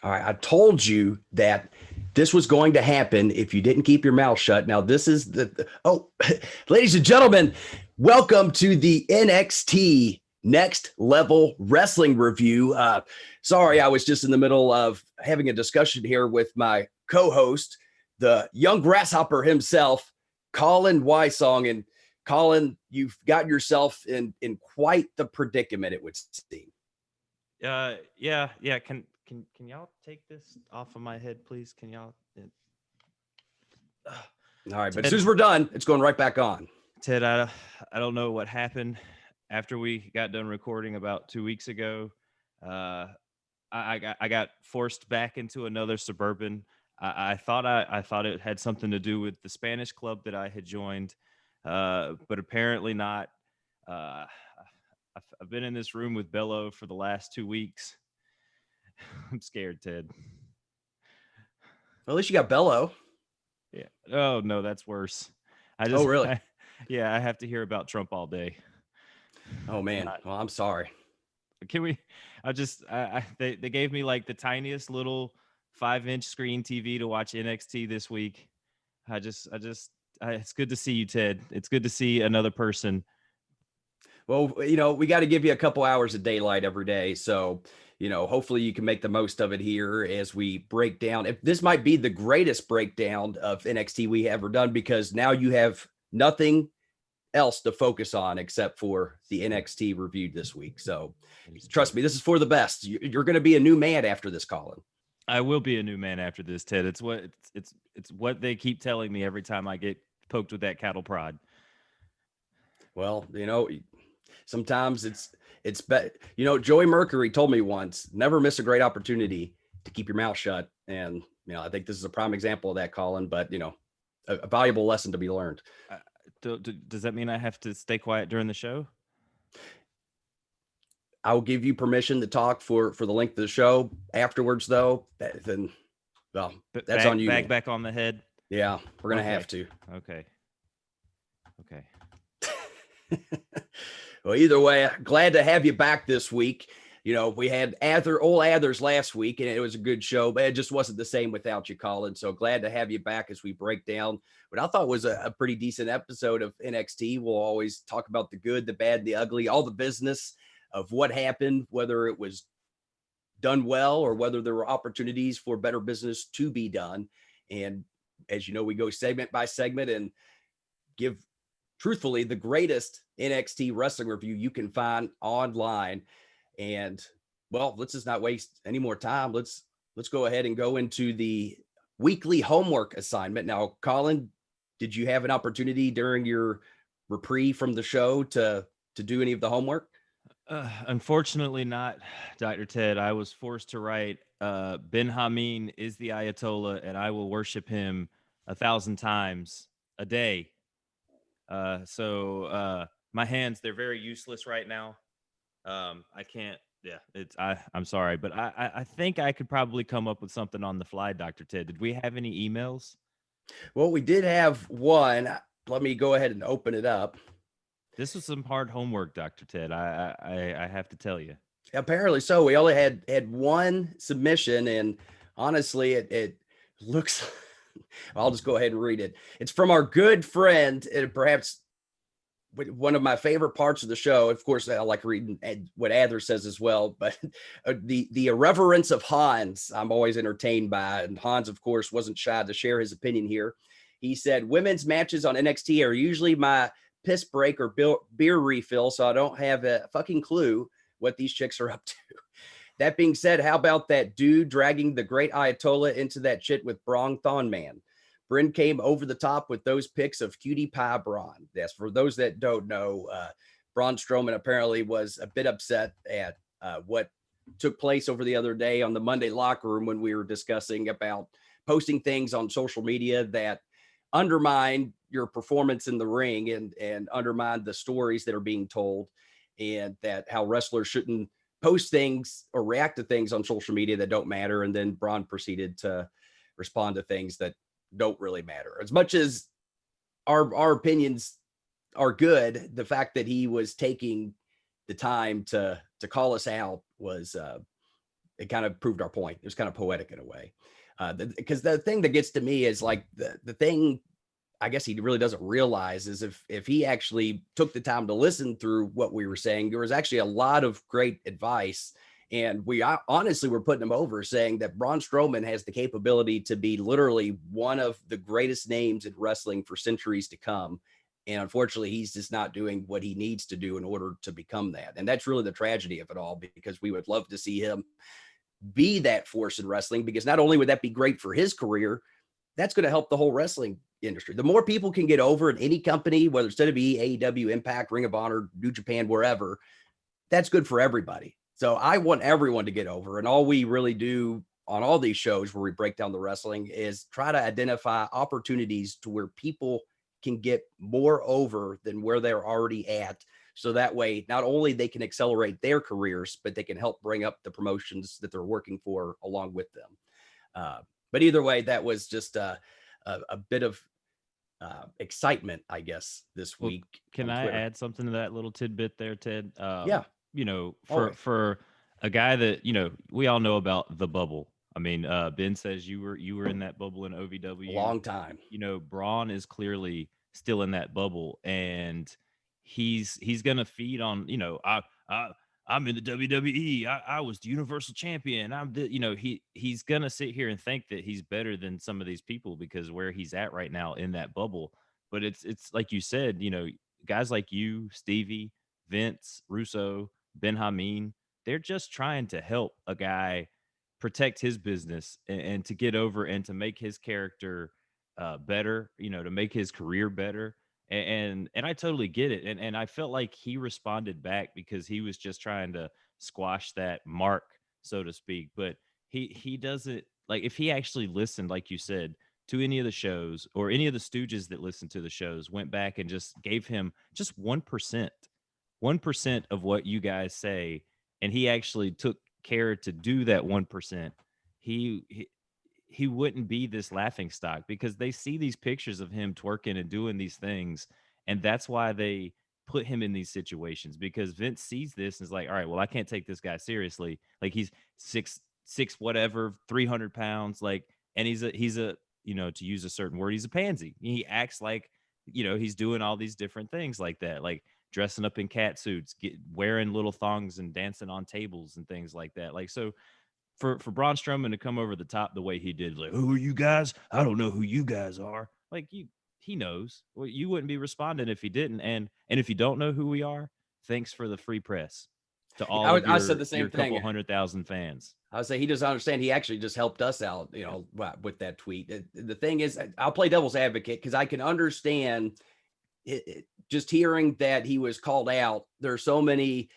All right, I told you that this was going to happen if you didn't keep your mouth shut. Now, this is ladies and gentlemen, welcome to the NXT Next Level Wrestling Review. Sorry, I was just in the middle of having a discussion here with my co-host, the young grasshopper himself, Colin Wysong. And Colin, you've got yourself in quite the predicament, it would seem. Yeah. Can y'all take this off of my head, please? Can y'all? All right, but as soon as we're done, it's going right back on. Ted, I don't know what happened after we got done recording about 2 weeks ago. I got forced back into another Suburban. I thought it had something to do with the Spanish club that I had joined, but apparently not. I've been in this room with Bello for the last 2 weeks. I'm scared, Ted. Well, at least you got Bello. Yeah. Oh no, that's worse. Oh really? I have to hear about Trump all day. Oh man. Well, I'm sorry. Can we? They gave me like the tiniest little 5-inch screen TV to watch NXT this week. It's good to see you, Ted. It's good to see another person. Well, we got to give you a couple hours of daylight every day. So, hopefully you can make the most of it here as we break down. If this might be the greatest breakdown of NXT we ever done, because now you have nothing else to focus on except for the NXT review this week. So trust me, this is for the best. You're going to be a new man after this, Colin. I will be a new man after this, Ted. It's what they keep telling me every time I get poked with that cattle prod. Well, sometimes it's better. Joey Mercury told me once, never miss a great opportunity to keep your mouth shut. And, I think this is a prime example of that, Colin, but, a valuable lesson to be learned. Does that mean I have to stay quiet during the show? I'll give you permission to talk for the length of the show. Afterwards, though, then, well, that's on you. Back on the head. Yeah, we're going to have to. Okay. Well, either way, glad to have you back this week. We had old Athers last week, and it was a good show, but it just wasn't the same without you, Colin. So glad to have you back as we break down what I thought was a pretty decent episode of NXT. We'll always talk about the good, the bad, the ugly, all the business of what happened, whether it was done well or whether there were opportunities for better business to be done. And as you know, we go segment by segment and give truthfully the greatest NXT wrestling review you can find online. And well, let's just not waste any more time. Let's go ahead and go into the weekly homework assignment. Now, Colin, did you have an opportunity during your reprieve from the show to do any of the homework? Unfortunately not, Dr. Ted. I was forced to write Ben Hameen is the Ayatollah, and I will worship him 1,000 times a day. So my hands, they're very useless right now. I can't. Yeah, I'm sorry, but I think I could probably come up with something on the fly, Dr. Ted. Did we have any emails? Well, we did have one. Let me go ahead and open it up. This was some hard homework, Dr. Ted. I have to tell you. Apparently so. We only had one submission, and honestly, it looks. I'll just go ahead and read it. It's from our good friend, and perhaps one of my favorite parts of the show. Of course, I like reading what Adler says as well, but the irreverence of Hans, I'm always entertained by. And Hans, of course, wasn't shy to share his opinion here. He said, women's matches on NXT are usually my piss break or beer refill, so I don't have a fucking clue what these chicks are up to. That being said, how about that dude dragging the great Ayatollah into that shit with Braun Thon Man? Bryn came over the top with those pics of cutie pie Braun. Yes, for those that don't know, Braun Strowman apparently was a bit upset at what took place over the other day on the Monday locker room when we were discussing about posting things on social media that undermine your performance in the ring and undermine the stories that are being told, and that how wrestlers shouldn't post things or react to things on social media that don't matter. And then Braun proceeded to respond to things that don't really matter. As much as our opinions are good, the fact that he was taking the time to call us out was it kind of proved our point. It was kind of poetic in a way. Because the thing that gets to me is like the thing I guess he really doesn't realize is if he actually took the time to listen through what we were saying, there was actually a lot of great advice. And we honestly were putting him over, saying that Braun Strowman has the capability to be literally one of the greatest names in wrestling for centuries to come. And unfortunately, he's just not doing what he needs to do in order to become that. And that's really the tragedy of it all, because we would love to see him be that force in wrestling, because not only would that be great for his career, that's going to help the whole wrestling industry. The more people can get over in any company, whether it's WWE, AEW, Impact, Ring of Honor, New Japan, wherever, that's good for everybody. So I want everyone to get over. And all we really do on all these shows where we break down the wrestling is try to identify opportunities to where people can get more over than where they're already at. So that way, not only they can accelerate their careers, but they can help bring up the promotions that they're working for along with them. But either way, that was just a bit of excitement, I guess, this week. Can I add something to that little tidbit there, Ted? Yeah. You know, for a guy that, you know, we all know about the bubble. I mean, Ben says you were in that bubble in OVW. A long time. You know, Braun is clearly still in that bubble, and he's gonna feed on, you know, I'm in the WWE. I was the Universal Champion. You know, he's gonna sit here and think that he's better than some of these people because where he's at right now in that bubble. But it's like you said, you know, guys like you, Stevie, Vince, Russo, Ben Hameen, they're just trying to help a guy protect his business and to get over and to make his character better, you know, to make his career better. And I totally get it. And I felt like he responded back because he was just trying to squash that mark, so to speak. But he doesn't, like, if he actually listened, like you said, to any of the shows, or any of the stooges that listened to the shows, went back and just gave him just 1% of what you guys say, and he actually took care to do that 1%, he wouldn't be this laughing stock, because they see these pictures of him twerking and doing these things, and that's why they put him in these situations, because Vince sees this and is like, all right, well, I can't take this guy seriously. Like, he's six whatever, 300 pounds, like, and he's a you know, to use a certain word, he's a pansy. He acts like, you know, he's doing all these different things like that, like dressing up in cat suits, wearing little thongs and dancing on tables and things like that. Like, so for Braun Strowman to come over the top the way he did, like, who are you guys? I don't know who you guys are. Like, he knows. Well, you wouldn't be responding if he didn't. And if you don't know who we are, thanks for the free press to all of I said the same your thing. couple 100,000 fans. I would say he doesn't understand. He actually just helped us out, you know, with that tweet. The thing is, I'll play devil's advocate because I can understand just hearing that he was called out. There are so many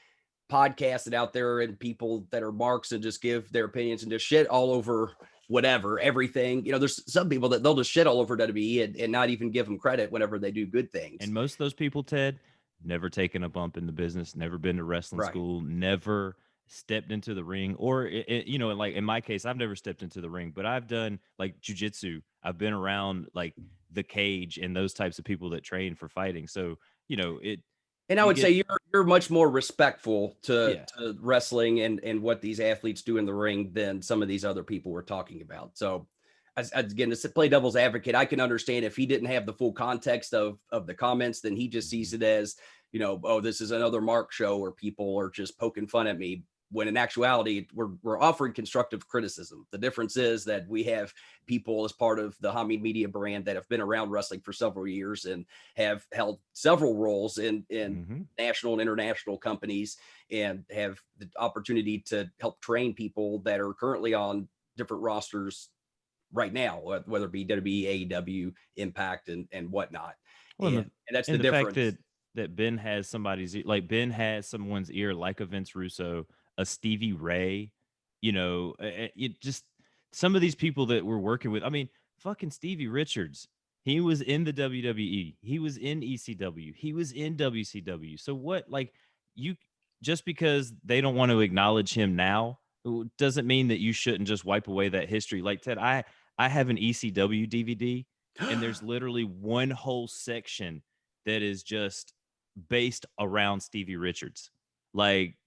podcasts out there and people that are marks and just give their opinions and just shit all over whatever, everything. You know, there's some people that they'll just shit all over WWE and not even give them credit whenever they do good things. And most of those people, Ted, never taken a bump in the business, never been to wrestling school, never stepped into the ring, or you know, like in my case, I've never stepped into the ring, but I've done like jujitsu. I've been around like the cage and those types of people that train for fighting. So, you know, and I would say you're much more respectful to wrestling and what these athletes do in the ring than some of these other people we're talking about. So again, to play devil's advocate, I can understand if he didn't have the full context of the comments, then he just sees it as, you know, oh, this is another Mark show where people are just poking fun at me. When in actuality, we're offering constructive criticism. The difference is that we have people as part of the Hameen Media brand that have been around wrestling for several years and have held several roles in national and international companies and have the opportunity to help train people that are currently on different rosters right now, whether it be WWE, AEW, Impact, and whatnot. Well, and that's the difference. Fact that Ben has somebody's, like, Ben has someone's ear, like a Vince Russo, a Stevie Ray, you know, it just some of these people that we're working with. I mean, fucking Stevie Richards, he was in the WWE, he was in ECW, he was in WCW. So what, like, you just because they don't want to acknowledge him now doesn't mean that you shouldn't just wipe away that history. Like, Ted, I have an ECW DVD, and there's literally one whole section that is just based around Stevie Richards. Like,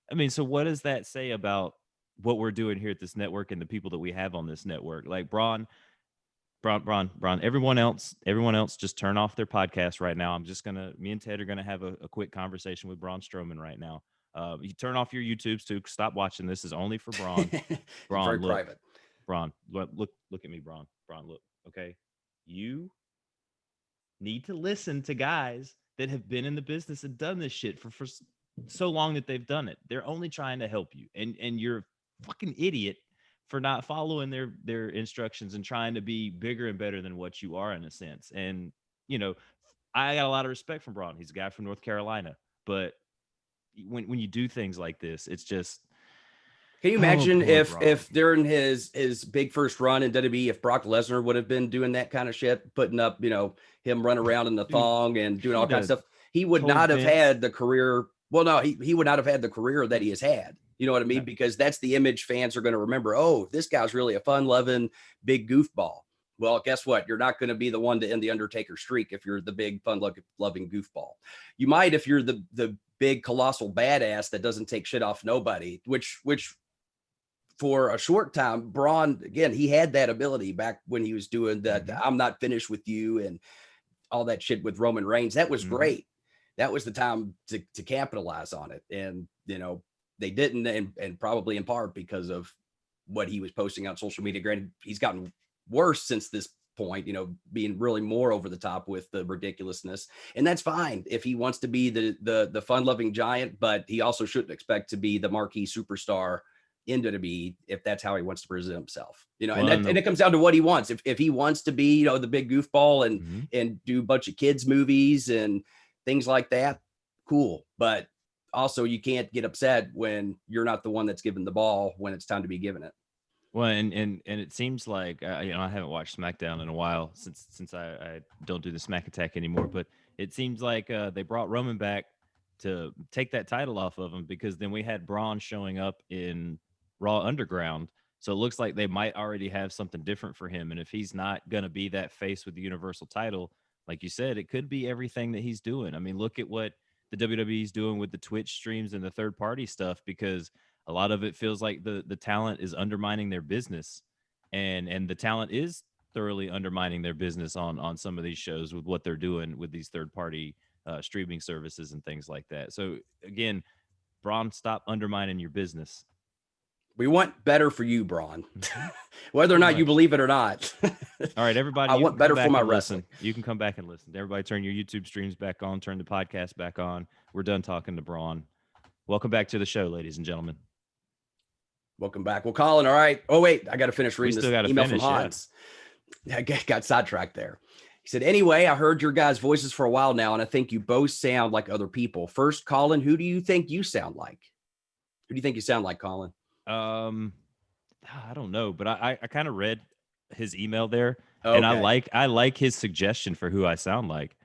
I mean, so what does that say about what we're doing here at this network and the people that we have on this network. Like Braun, everyone else, just turn off their podcast right now. Me and Ted are gonna have a quick conversation with Braun Strowman right now. You turn off your YouTubes too. Stop watching. This is only for Braun. Braun, very look, private. Braun, look at me, Braun. Braun, look. Okay, you need to listen to guys that have been in the business and done this shit for so long that they've done it. They're only trying to help you, and you're a fucking idiot for not following their instructions and trying to be bigger and better than what you are in a sense. And, you know, I got a lot of respect from Braun. He's a guy from North Carolina, but when you do things like this, it's just, can you imagine Braun. if during his big first run in WWE, if Brock Lesnar would have been doing that kind of shit, putting up, you know, him running around in the thong and doing all kinds of stuff, he would not have had the career. Well, no, he would not have had the career that he has had. You know what I mean? Because that's the image fans are going to remember. Oh, this guy's really a fun-loving, big goofball. Well, guess what? You're not going to be the one to end the Undertaker streak if you're the big, fun-loving goofball. You might if you're the big, colossal badass that doesn't take shit off nobody, which for a short time, Braun, again, he had that ability back when he was doing that. I'm not finished with you and all that shit with Roman Reigns. That was great. That was the time to capitalize on it. And, you know, they didn't, and probably in part because of what he was posting on social media. Granted, he's gotten worse since this point, you know, being really more over the top with the ridiculousness. And that's fine if he wants to be the fun-loving giant, but he also shouldn't expect to be the marquee superstar in WWE if that's how he wants to present himself. You know, and it comes down to what he wants. If he wants to be, you know, the big goofball and do a bunch of kids movies and things like that, cool. But also, you can't get upset when you're not the one that's given the ball when it's time to be given it. Well, and it seems like you know, I haven't watched SmackDown in a while since I don't do the Smack Attack anymore. But it seems like they brought Roman back to take that title off of him, because then we had Braun showing up in Raw Underground. So it looks like they might already have something different for him. And if he's not going to be that face with the Universal title, like you said, it could be everything that he's doing. I mean, look at what the WWE is doing with the Twitch streams and the third party stuff, because a lot of it feels like the talent is undermining their business, and the talent is thoroughly undermining their business on some of these shows with what they're doing with these third party streaming services and things like that. So again, Braun, stop undermining your business. We want better for you, Braun, whether or not you believe it or not. All right, everybody. I want better for my wrestling. You can come back and listen. Everybody turn your YouTube streams back on, turn the podcast back on. We're done talking to Braun. Welcome back to the show, ladies and gentlemen. Welcome back. Well, Colin, all right. Oh, wait, I got to finish reading this email from Hans. Yeah. I got sidetracked there. He said, anyway, I heard your guys' voices for a while now, and I think you both sound like other people. First, Colin, who do you think you sound like? Who do you think you sound like, Colin? I don't know, but I kind of read his email there, okay. And I like his suggestion for who I sound like.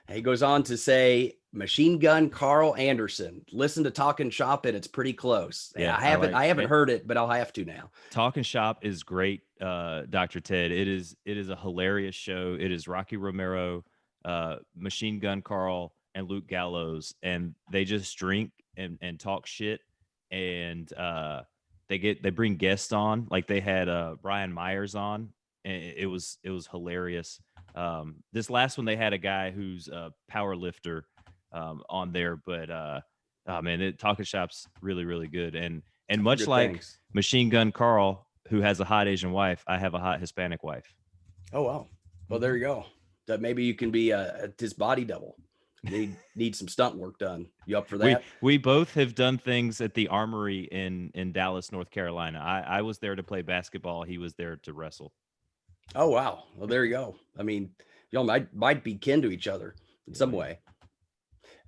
He goes on to say, Machine Gun Carl Anderson. Listen to Talking Shop It. It's pretty close. Yeah, I haven't heard it, but I'll have to now. Talking Shop is great, Dr. Ted. It is a hilarious show. It is Rocky Romero, Machine Gun Carl, and Luke Gallows, and they just drink and talk shit, and they bring guests on, like they had Brian Myers on, and it was hilarious. This last one they had a guy who's a power lifter on there, but oh man, Talking Shop's really, really good. And much good like things. Machine Gun Carl, who has a hot Asian wife, I have a hot Hispanic wife. Oh wow. Well, there you go. That maybe you can be his body double. Need some stunt work done. You up for that? We both have done things at the Armory in Dallas, North Carolina. I was there to play basketball. He was there to wrestle. Oh wow. Well, there you go. I mean, y'all might be kin to each other in some way.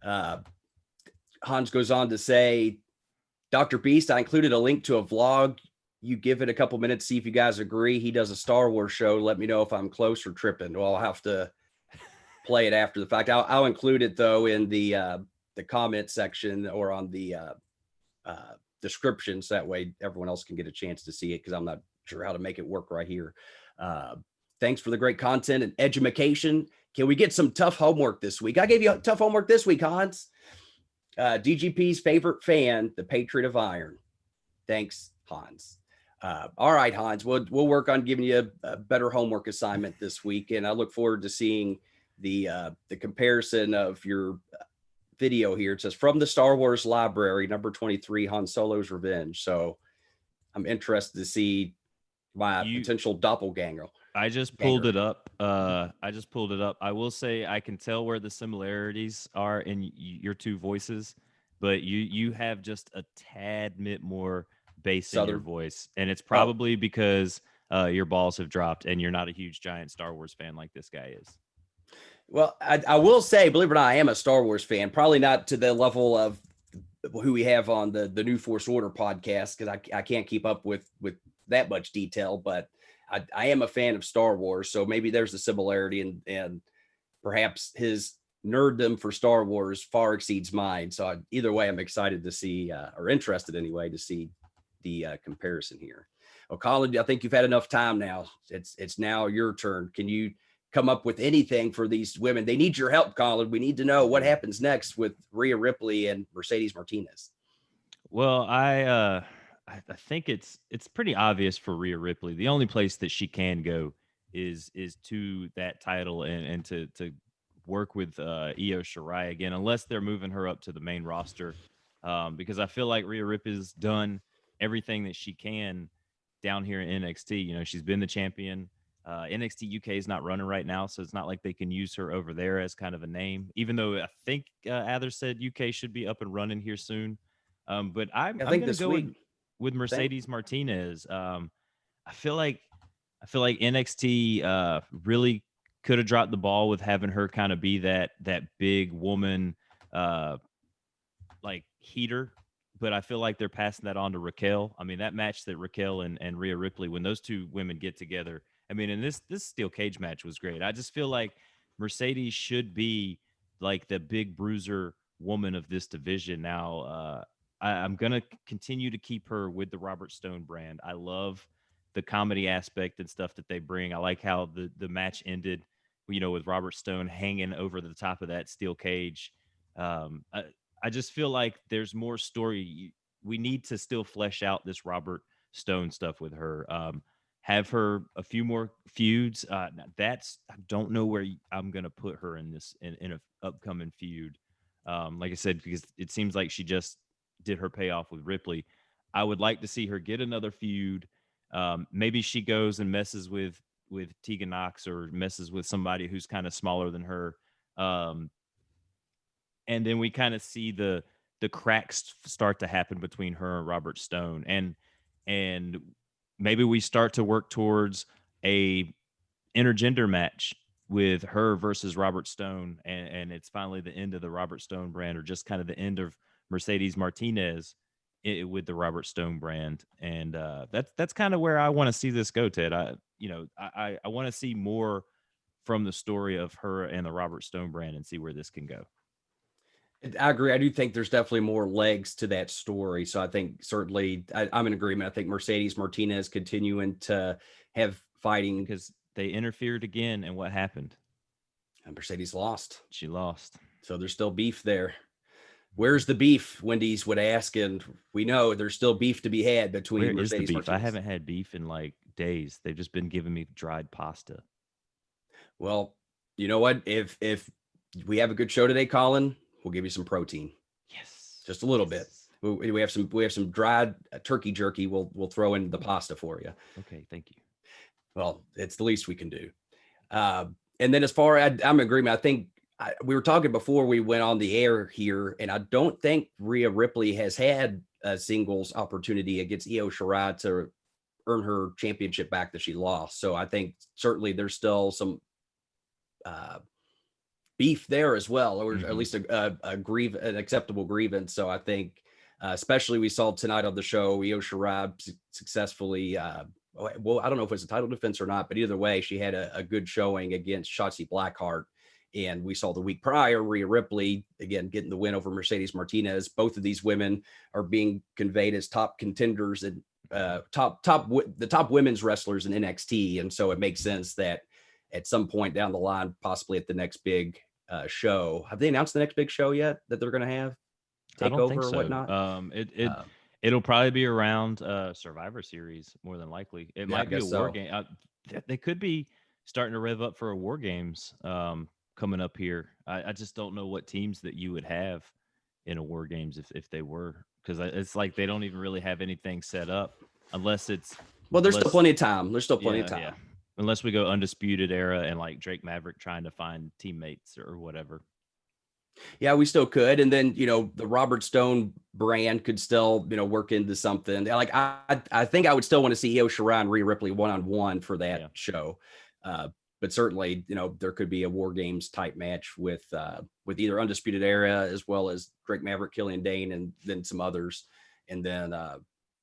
Hans goes on to say, Dr. Beast, I included a link to a vlog. You give it a couple minutes, see if you guys agree. He does a Star Wars show. Let me know if I'm close or tripping. Well, I'll have to play it after the fact. I'll include it though in the comment section or on the descriptions. That way everyone else can get a chance to see it, because I'm not sure how to make it work right here. Thanks for the great content and education. Can we get some tough homework this week? I gave you tough homework this week, Hans. DGP's favorite fan, the Patriot of Iron. Thanks, Hans. All right, Hans, we'll work on giving you a better homework assignment this week, and I look forward to seeing the comparison of your video here. It says from the Star Wars library, number 23, Han Solo's Revenge. So I'm interested to see my potential doppelganger. I just pulled it up. I will say I can tell where the similarities are in your two voices, but you have just a tad bit more bass Southern in your voice, and it's probably because your balls have dropped and you're not a huge giant Star Wars fan like this guy is. Well, I will say, believe it or not, I am a Star Wars fan. Probably not to the level of who we have on the New Force Order podcast, because I can't keep up with that much detail, but I am a fan of Star Wars. So maybe there's a similarity, and perhaps his nerddom for Star Wars far exceeds mine. So either way, I'm excited to see, or interested anyway, to see the comparison here. Well, Colin, I think you've had enough time now. It's now your turn. Can you come up with anything for these women? They need your help, Colin. We need to know what happens next with Rhea Ripley and Mercedes Martinez. Well, I think it's pretty obvious for Rhea Ripley. The only place that she can go is to that title and to work with Io Shirai again, unless they're moving her up to the main roster. Because I feel like Rhea Ripley's done everything that she can down here in NXT. You know, she's been the champion. NXT UK is not running right now, so it's not like they can use her over there as kind of a name, even though I think Ather said UK should be up and running here soon. But I'm going to go with Mercedes Martinez. I feel like NXT really could have dropped the ball with having her kind of be that big woman like heater, but I feel like they're passing that on to Raquel. I mean, that match that Raquel and Rhea Ripley, when those two women get together, I mean, and this steel cage match was great. I just feel like Mercedes should be like the big bruiser woman of this division. Now, I'm going to continue to keep her with the Robert Stone brand. I love the comedy aspect and stuff that they bring. I like how the match ended, you know, with Robert Stone hanging over the top of that steel cage. I just feel like there's more story. We need to still flesh out this Robert Stone stuff with her. Have her a few more feuds. I don't know where I'm going to put her in this, in an upcoming feud. Like I said, because it seems like she just did her payoff with Ripley. I would like to see her get another feud. Maybe she goes and messes with Tegan Nox, or messes with somebody who's kind of smaller than her. And then we kind of see the cracks start to happen between her and Robert Stone. And maybe we start to work towards a intergender match with her versus Robert Stone. And it's finally the end of the Robert Stone brand, or just kind of the end of Mercedes Martinez with the Robert Stone brand. And that's kind of where I want to see this go, Ted. I want to see more from the story of her and the Robert Stone brand, and see where this can go. I agree. I do think there's definitely more legs to that story. So I think certainly I'm in agreement. I think Mercedes Martinez continuing to have fighting, because they interfered again. And what happened? And Mercedes lost. She lost. So there's still beef there. Where's the beef? Wendy's would ask, and we know there's still beef to be had between Where Mercedes is the beef? Martinez. I haven't had beef in like days. They've just been giving me dried pasta. Well, you know what? If we have a good show today, Colin, we'll give you some protein. Yes, just a little bit. We have some dried turkey jerky. We'll throw in the pasta for you. Okay, thank you. Well, it's the least we can do. And then as far as I'm in agreement, I think we were talking before we went on the air here, and I don't think Rhea Ripley has had a singles opportunity against Io Shirai to earn her championship back that she lost. So I think certainly there's still some beef there as well, or at least an acceptable grievance. So I think, especially we saw tonight on the show, Io Shirai successfully, well, I don't know if it's a title defense or not, but either way, she had a good showing against Shotzi Blackheart. And we saw the week prior, Rhea Ripley, again, getting the win over Mercedes Martinez. Both of these women are being conveyed as top contenders and the top women's wrestlers in NXT. And so it makes sense that at some point down the line, possibly at the next big show. Have they announced the next big show yet that they're going to have? I don't think so. Or whatnot? It'll probably be around Survivor Series more than likely. It Yeah, I might be a guess war so. game. They could be starting to rev up for a war games coming up here. I just don't know what teams that you would have in a war games if they were, because it's like they don't even really have anything set up unless it's Well, there's still unless plenty of time. There's still plenty of yeah, time. unless we go Undisputed era and like Drake Maverick trying to find teammates or whatever. Yeah, we still could. And then, the Robert Stone brand could still, work into something. Like I think I would still want to see Io Shirai and Rhea Ripley one-on-one for that show. But certainly, there could be a War Games type match with either Undisputed Era as well as Drake Maverick, Killian Dane, and then some others. And then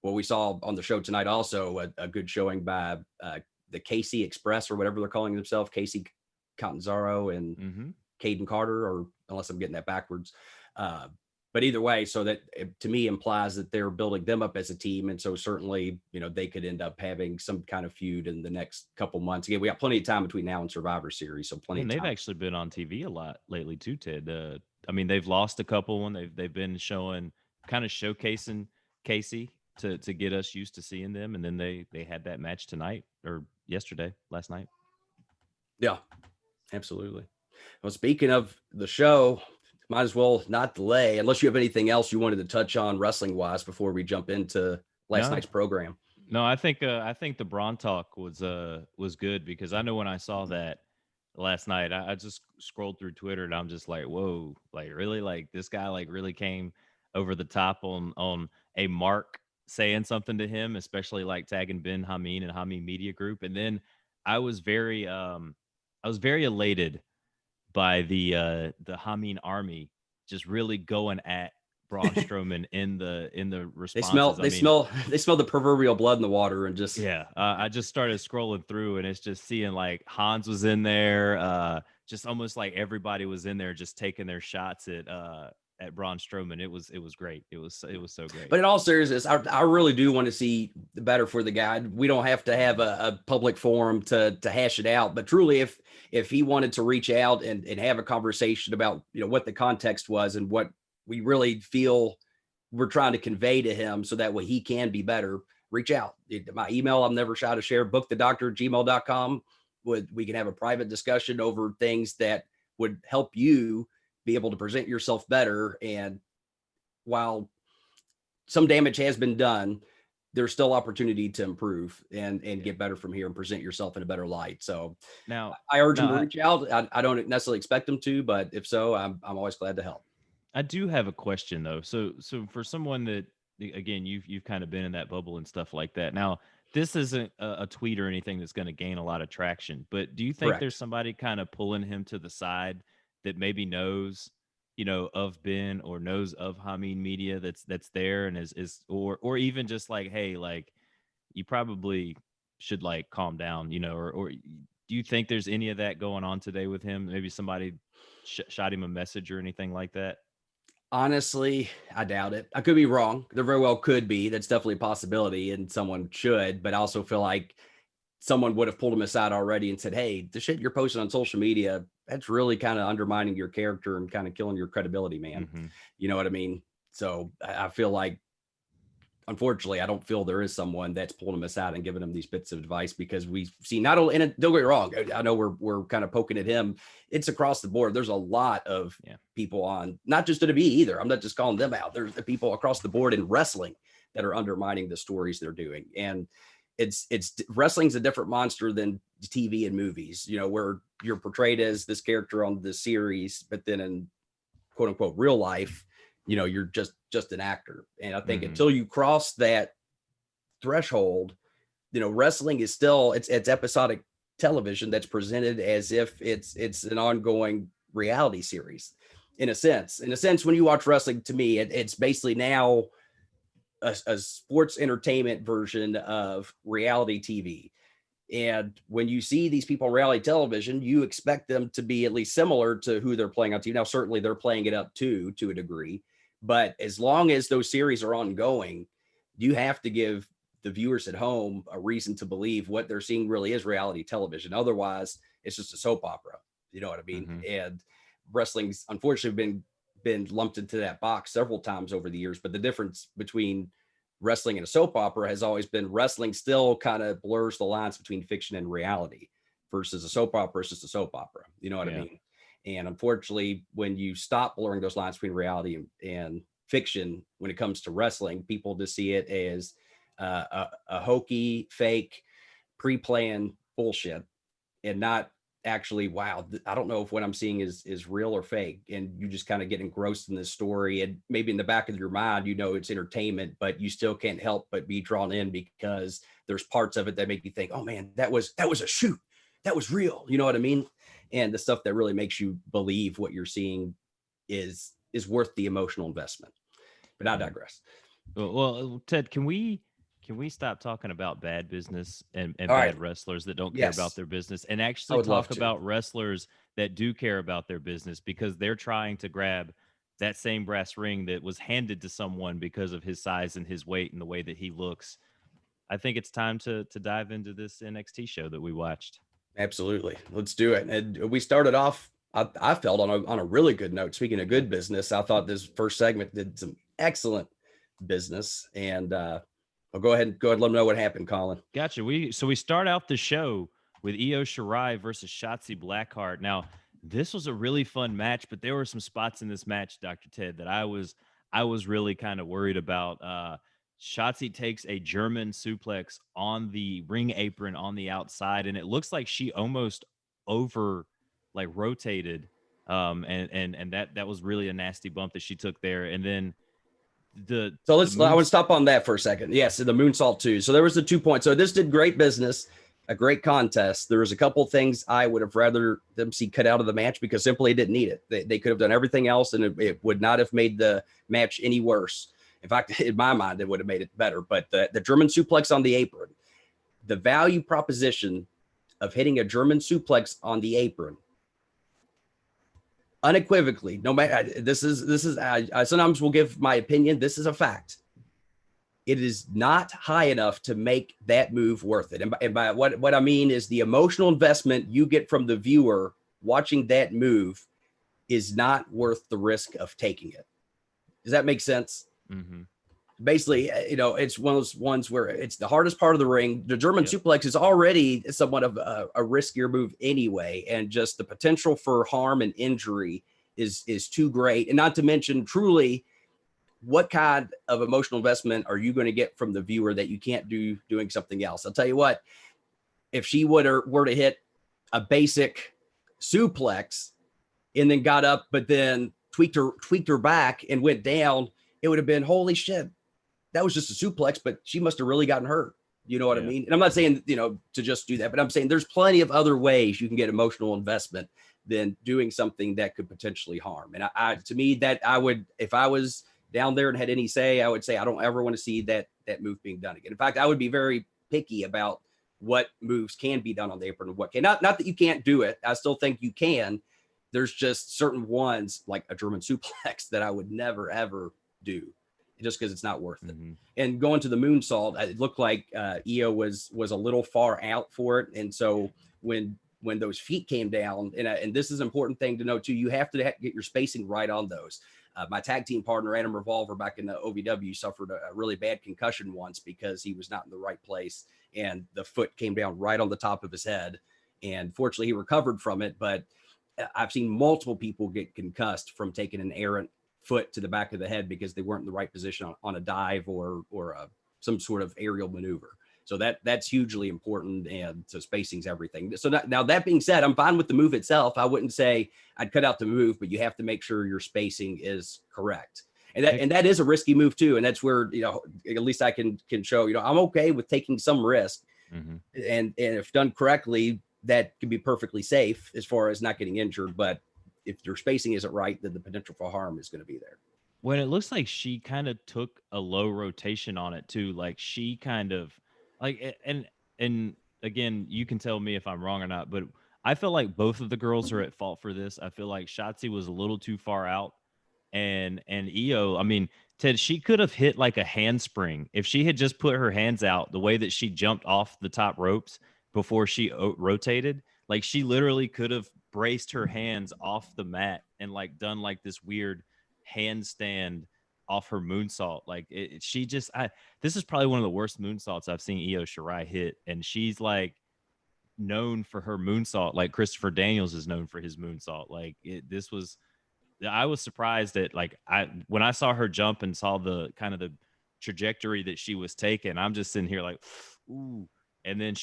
what we saw on the show tonight, also a good showing by the Kacy Express or whatever they're calling themselves, Kacy Catanzaro and Kayden Carter, or unless I'm getting that backwards. But either way, so that to me implies that they're building them up as a team. And so certainly, they could end up having some kind of feud in the next couple months. Again, we got plenty of time between now and Survivor Series. So plenty of time. They've actually been on TV a lot lately too, Ted. I mean, they've lost a couple when they've been showcasing Kacy to get us used to seeing them. And then they had that match tonight or last night. Yeah, absolutely. Well, speaking of the show, might as well not delay, unless you have anything else you wanted to touch on wrestling wise before we jump into last night's program. No, I think the Braun talk was good, because I know when I saw that last night, I just scrolled through Twitter and I'm just like, whoa, like really, like this guy like really came over the top on a Mark saying something to him, especially like tagging Ben Hameen and Hameen Media Group. And then I was very elated by the Hameen Army just really going at Braun Strowman in the responses. They smell the proverbial blood in the water, and just I just started scrolling through, and it's just seeing like Hans was in there, just almost like everybody was in there, just taking their shots at Braun Strowman. It was great. It was so great. But in all seriousness, I really do want to see the better for the guy. We don't have to have a public forum to hash it out. But truly, if he wanted to reach out and have a conversation about what the context was and what we really feel we're trying to convey to him, so that way he can be better, reach out. My email, I'm never shy to share, bookthedoctor@gmail.com. We can have a private discussion over things that would help you be able to present yourself better. And while some damage has been done, there's still opportunity to improve and get better from here and present yourself in a better light. So now I urge him to reach out. I don't necessarily expect him to, but if so, I'm always glad to help. I do have a question though. So for someone that, again, you've kind of been in that bubble and stuff like that. Now, this isn't a tweet or anything that's going to gain a lot of traction, but do you think there's somebody kind of pulling him to the side that maybe knows, of Ben or knows of Hameen Media that's there and is or even just like, hey, like you probably should like calm down, or do you think there's any of that going on today with him? Maybe somebody shot him a message or anything like that? Honestly, I doubt it. I could be wrong. There very well could be. That's definitely a possibility, and someone should. But I also feel like someone would have pulled him aside already and said, hey, the shit you're posting on social media, that's really kind of undermining your character and kind of killing your credibility, man. Mm-hmm. You know what I mean? So I feel like, unfortunately, I don't feel there is someone that's pulling him aside and giving him these bits of advice, because we see not only, and don't get me wrong, I know we're kind of poking at him. It's across the board. There's a lot of people on, not just WWE either. I'm not just calling them out. There's the people across the board in wrestling that are undermining the stories they're doing. And it's wrestling's a different monster than TV and movies, where you're portrayed as this character on the series, but then in quote unquote real life, you're just an actor. And I think until you cross that threshold, wrestling is still, it's episodic television that's presented as if it's an ongoing reality series. In a sense, when you watch wrestling, to me, it's basically now a sports entertainment version of reality TV. And when you see these people on reality television, you expect them to be at least similar to who they're playing on TV. Now, certainly they're playing it up to a degree, but as long as those series are ongoing, you have to give the viewers at home a reason to believe what they're seeing really is reality television. Otherwise, it's just a soap opera. You know what I mean? And wrestling's unfortunately been lumped into that box several times over the years. But the difference between wrestling in a soap opera has always been wrestling still kind of blurs the lines between fiction and reality versus a soap opera is just a soap opera. You know what I mean? And unfortunately, when you stop blurring those lines between reality and fiction, when it comes to wrestling, people just see it as a hokey, fake, pre-planned bullshit and not actually, wow, I don't know if what I'm seeing is real or fake. And you just kind of get engrossed in this story. And maybe in the back of your mind, you know, it's entertainment, but you still can't help but be drawn in because there's parts of it that make you think, oh man, that was a shoot. That was real. You know what I mean? And the stuff that really makes you believe what you're seeing is worth the emotional investment. But I digress. Well, Ted, can we stop talking about bad business and bad right. wrestlers that don't care about their business and I actually would love talk to. about wrestlers that do care about their business because they're trying to grab that same brass ring that was handed to someone because of his size and his weight and the way that he looks. I think it's time to dive into this NXT show that we watched. Absolutely. Let's do it. And we started off, I felt on a really good note. Speaking of good business, I thought this first segment did some excellent business. And I'll go ahead and let them know what happened, Colin. Gotcha. We start out the show with Io Shirai versus Shotzi Blackheart. Now, this was a really fun match, but there were some spots in this match, Dr. Ted, that I was really kind of worried about. Shotzi takes a German suplex on the ring apron on the outside, and it looks like she almost rotated. And that was really a nasty bump that she took there. And then I want to stop on that for a second. Yes, the moonsault too. So there was the 2 points. So this did great business, a great contest. There was a couple things I would have rather them see cut out of the match because simply didn't need it. They could have done everything else, and it would not have made the match any worse. In fact, in my mind, it would have made it better. But the German suplex on the apron, the value proposition of hitting a German suplex on the apron, unequivocally, no matter this is I sometimes will give my opinion. This is a fact. It is not high enough to make that move worth it. And by what I mean is the emotional investment you get from the viewer watching that move is not worth the risk of taking it. Does that make sense? Mm-hmm. Basically, it's one of those ones where it's the hardest part of the ring. The German suplex is already somewhat of a riskier move anyway. And just the potential for harm and injury is too great. And not to mention, truly, what kind of emotional investment are you going to get from the viewer that you can't do doing something else? I'll tell you what, if she were to hit a basic suplex and then got up, but then tweaked her back and went down, it would have been, holy shit, that was just a suplex, but she must have really gotten hurt. You know what I mean? And I'm not saying, to just do that, but I'm saying there's plenty of other ways you can get emotional investment than doing something that could potentially harm. And to me, that I would, if I was down there and had any say, I would say, I don't ever want to see that move being done again. In fact, I would be very picky about what moves can be done on the apron and what can not that you can't do it. I still think you can. There's just certain ones like a German suplex that I would never, ever do just because it's not worth it. Mm-hmm. And going to the moonsault, it looked like Io was a little far out for it. And so when those feet came down, and this is an important thing to know too, you have to get your spacing right on those. My tag team partner, Adam Revolver, back in the OVW, suffered a really bad concussion once because he was not in the right place. And the foot came down right on the top of his head. And fortunately, he recovered from it. But I've seen multiple people get concussed from taking an errant foot to the back of the head because they weren't in the right position on a dive or some sort of aerial maneuver. So that's hugely important. And so spacing's everything. So now that being said, I'm fine with the move itself. I wouldn't say I'd cut out the move, but you have to make sure your spacing is correct. And that is a risky move too. And that's where, at least I can show, I'm okay with taking some risk. Mm-hmm. And if done correctly, that can be perfectly safe as far as not getting injured. But if your spacing isn't right, then the potential for harm is going to be there. When it looks like she kind of took a low rotation on it too, like she kind of like, and again, you can tell me if I'm wrong or not, but I feel like both of the girls are at fault for this. I feel like Shotzi was a little too far out, and Io, I mean, Ted, she could have hit like a handspring if she had just put her hands out the way that she jumped off the top ropes before she rotated. Like she literally could have braced her hands off the mat and like done like this weird handstand off her moonsault. Like this is probably one of the worst moonsaults I've seen Io Shirai hit. And she's like known for her moonsault. Like Christopher Daniels is known for his moonsault. Like I was surprised that when I saw her jump and saw the kind of the trajectory that she was taking, I'm just sitting here like, ooh. And then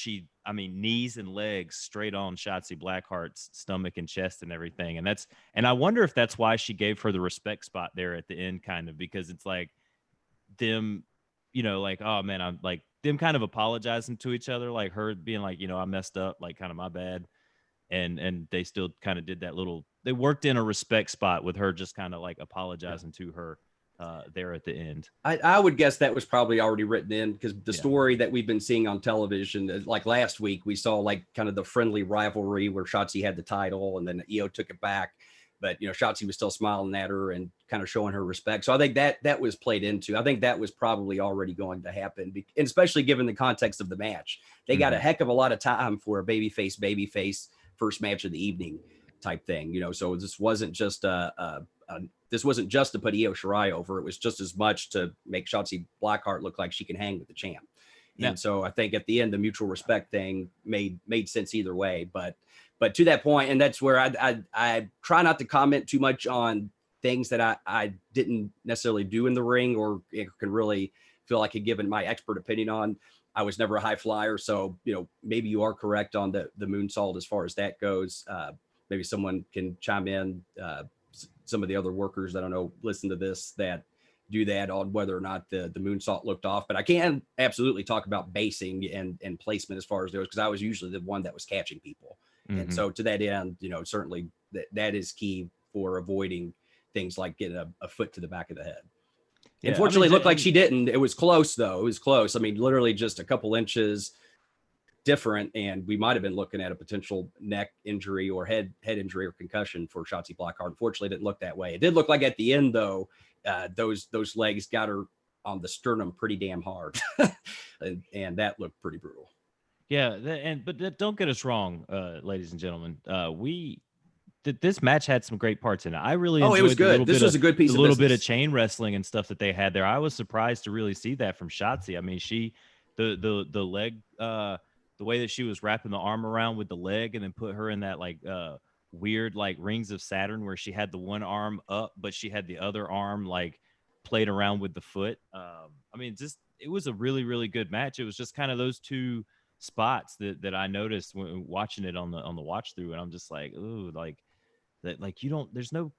knees and legs straight on Shotzi Blackheart's stomach and chest and everything. And I wonder if that's why she gave her the respect spot there at the end, kind of, because it's like them, like, oh man, I'm like them kind of apologizing to each other, like her being like, I messed up, like kind of my bad. And they still kind of did that they worked in a respect spot with her just kind of like apologizing to her there at the end. I would guess that was probably already written in, because the story that we've been seeing on television, like last week, we saw like kind of the friendly rivalry where Shotzi had the title and then Io took it back. But, Shotzi was still smiling at her and kind of showing her respect. So I think that was played into. I think that was probably already going to happen, and especially given the context of the match. They got a heck of a lot of time for a babyface first match of the evening type thing, so this wasn't just this wasn't just to put Io Shirai over. It was just as much to make Shotzi Blackheart look like she can hang with the champ. And so I think at the end, the mutual respect thing made sense either way. But to that point, and that's where I try not to comment too much on things that I didn't necessarily do in the ring or can really feel I could give my expert opinion on. I was never a high flyer. So, maybe you are correct on the moonsault as far as that goes. Maybe someone can chime in. Some of the other workers that I know listen to this that do that on whether or not the moonsault looked off. But I can absolutely talk about basing and placement as far as those, because I was usually the one that was catching people. And so to that end, certainly that is key for avoiding things like getting a foot to the back of the head. Yeah, unfortunately, it looked like she didn't. It was close, though. It was close. I mean, literally just a couple inches different, and we might have been looking at a potential neck injury or head injury or concussion for Shotzi Blackheart. Unfortunately, it didn't look that way. It did look like at the end, though, those legs got her on the sternum pretty damn hard, and that looked pretty brutal. Yeah, but don't get us wrong, ladies and gentlemen. This match had some great parts in it. I really enjoyed it was good. This was a good piece of business. A little bit of chain wrestling and stuff that they had there. I was surprised to really see that from Shotzi. I mean, the leg, the way that she was wrapping the arm around with the leg and then put her in that like weird like Rings of Saturn where she had the one arm up, but she had the other arm like played around with the foot. I mean, it was a really, really good match. It was just kind of those two spots that I noticed when watching it on the watch through, and I'm just like, ooh, like that, like there's no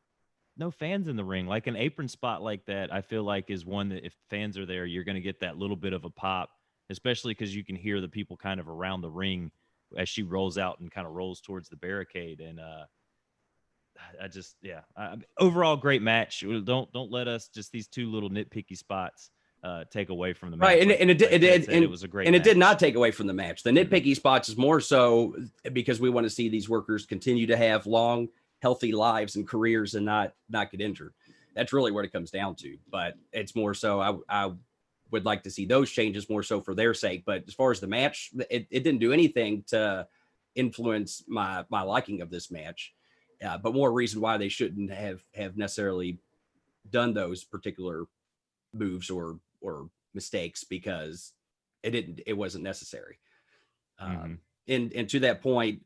fans in the ring. Like an apron spot like that, I feel like is one that if fans are there, you're going to get that little bit of a pop, especially because you can hear the people kind of around the ring as she rolls out and kind of rolls towards the barricade. And overall great match. Don't let us just these two little nitpicky spots take away from the match. Right, and it was a great and match. it did not take away from the match. The nitpicky spots is more so because we want to see these workers continue to have long, healthy lives and careers and not get injured. That's really what it comes down to. But it's more so I would like to see those changes more so for their sake. But as far as the match, it didn't do anything to influence my liking of this match. But more reason why they shouldn't have necessarily done those particular moves or mistakes, because it wasn't necessary. And to that point,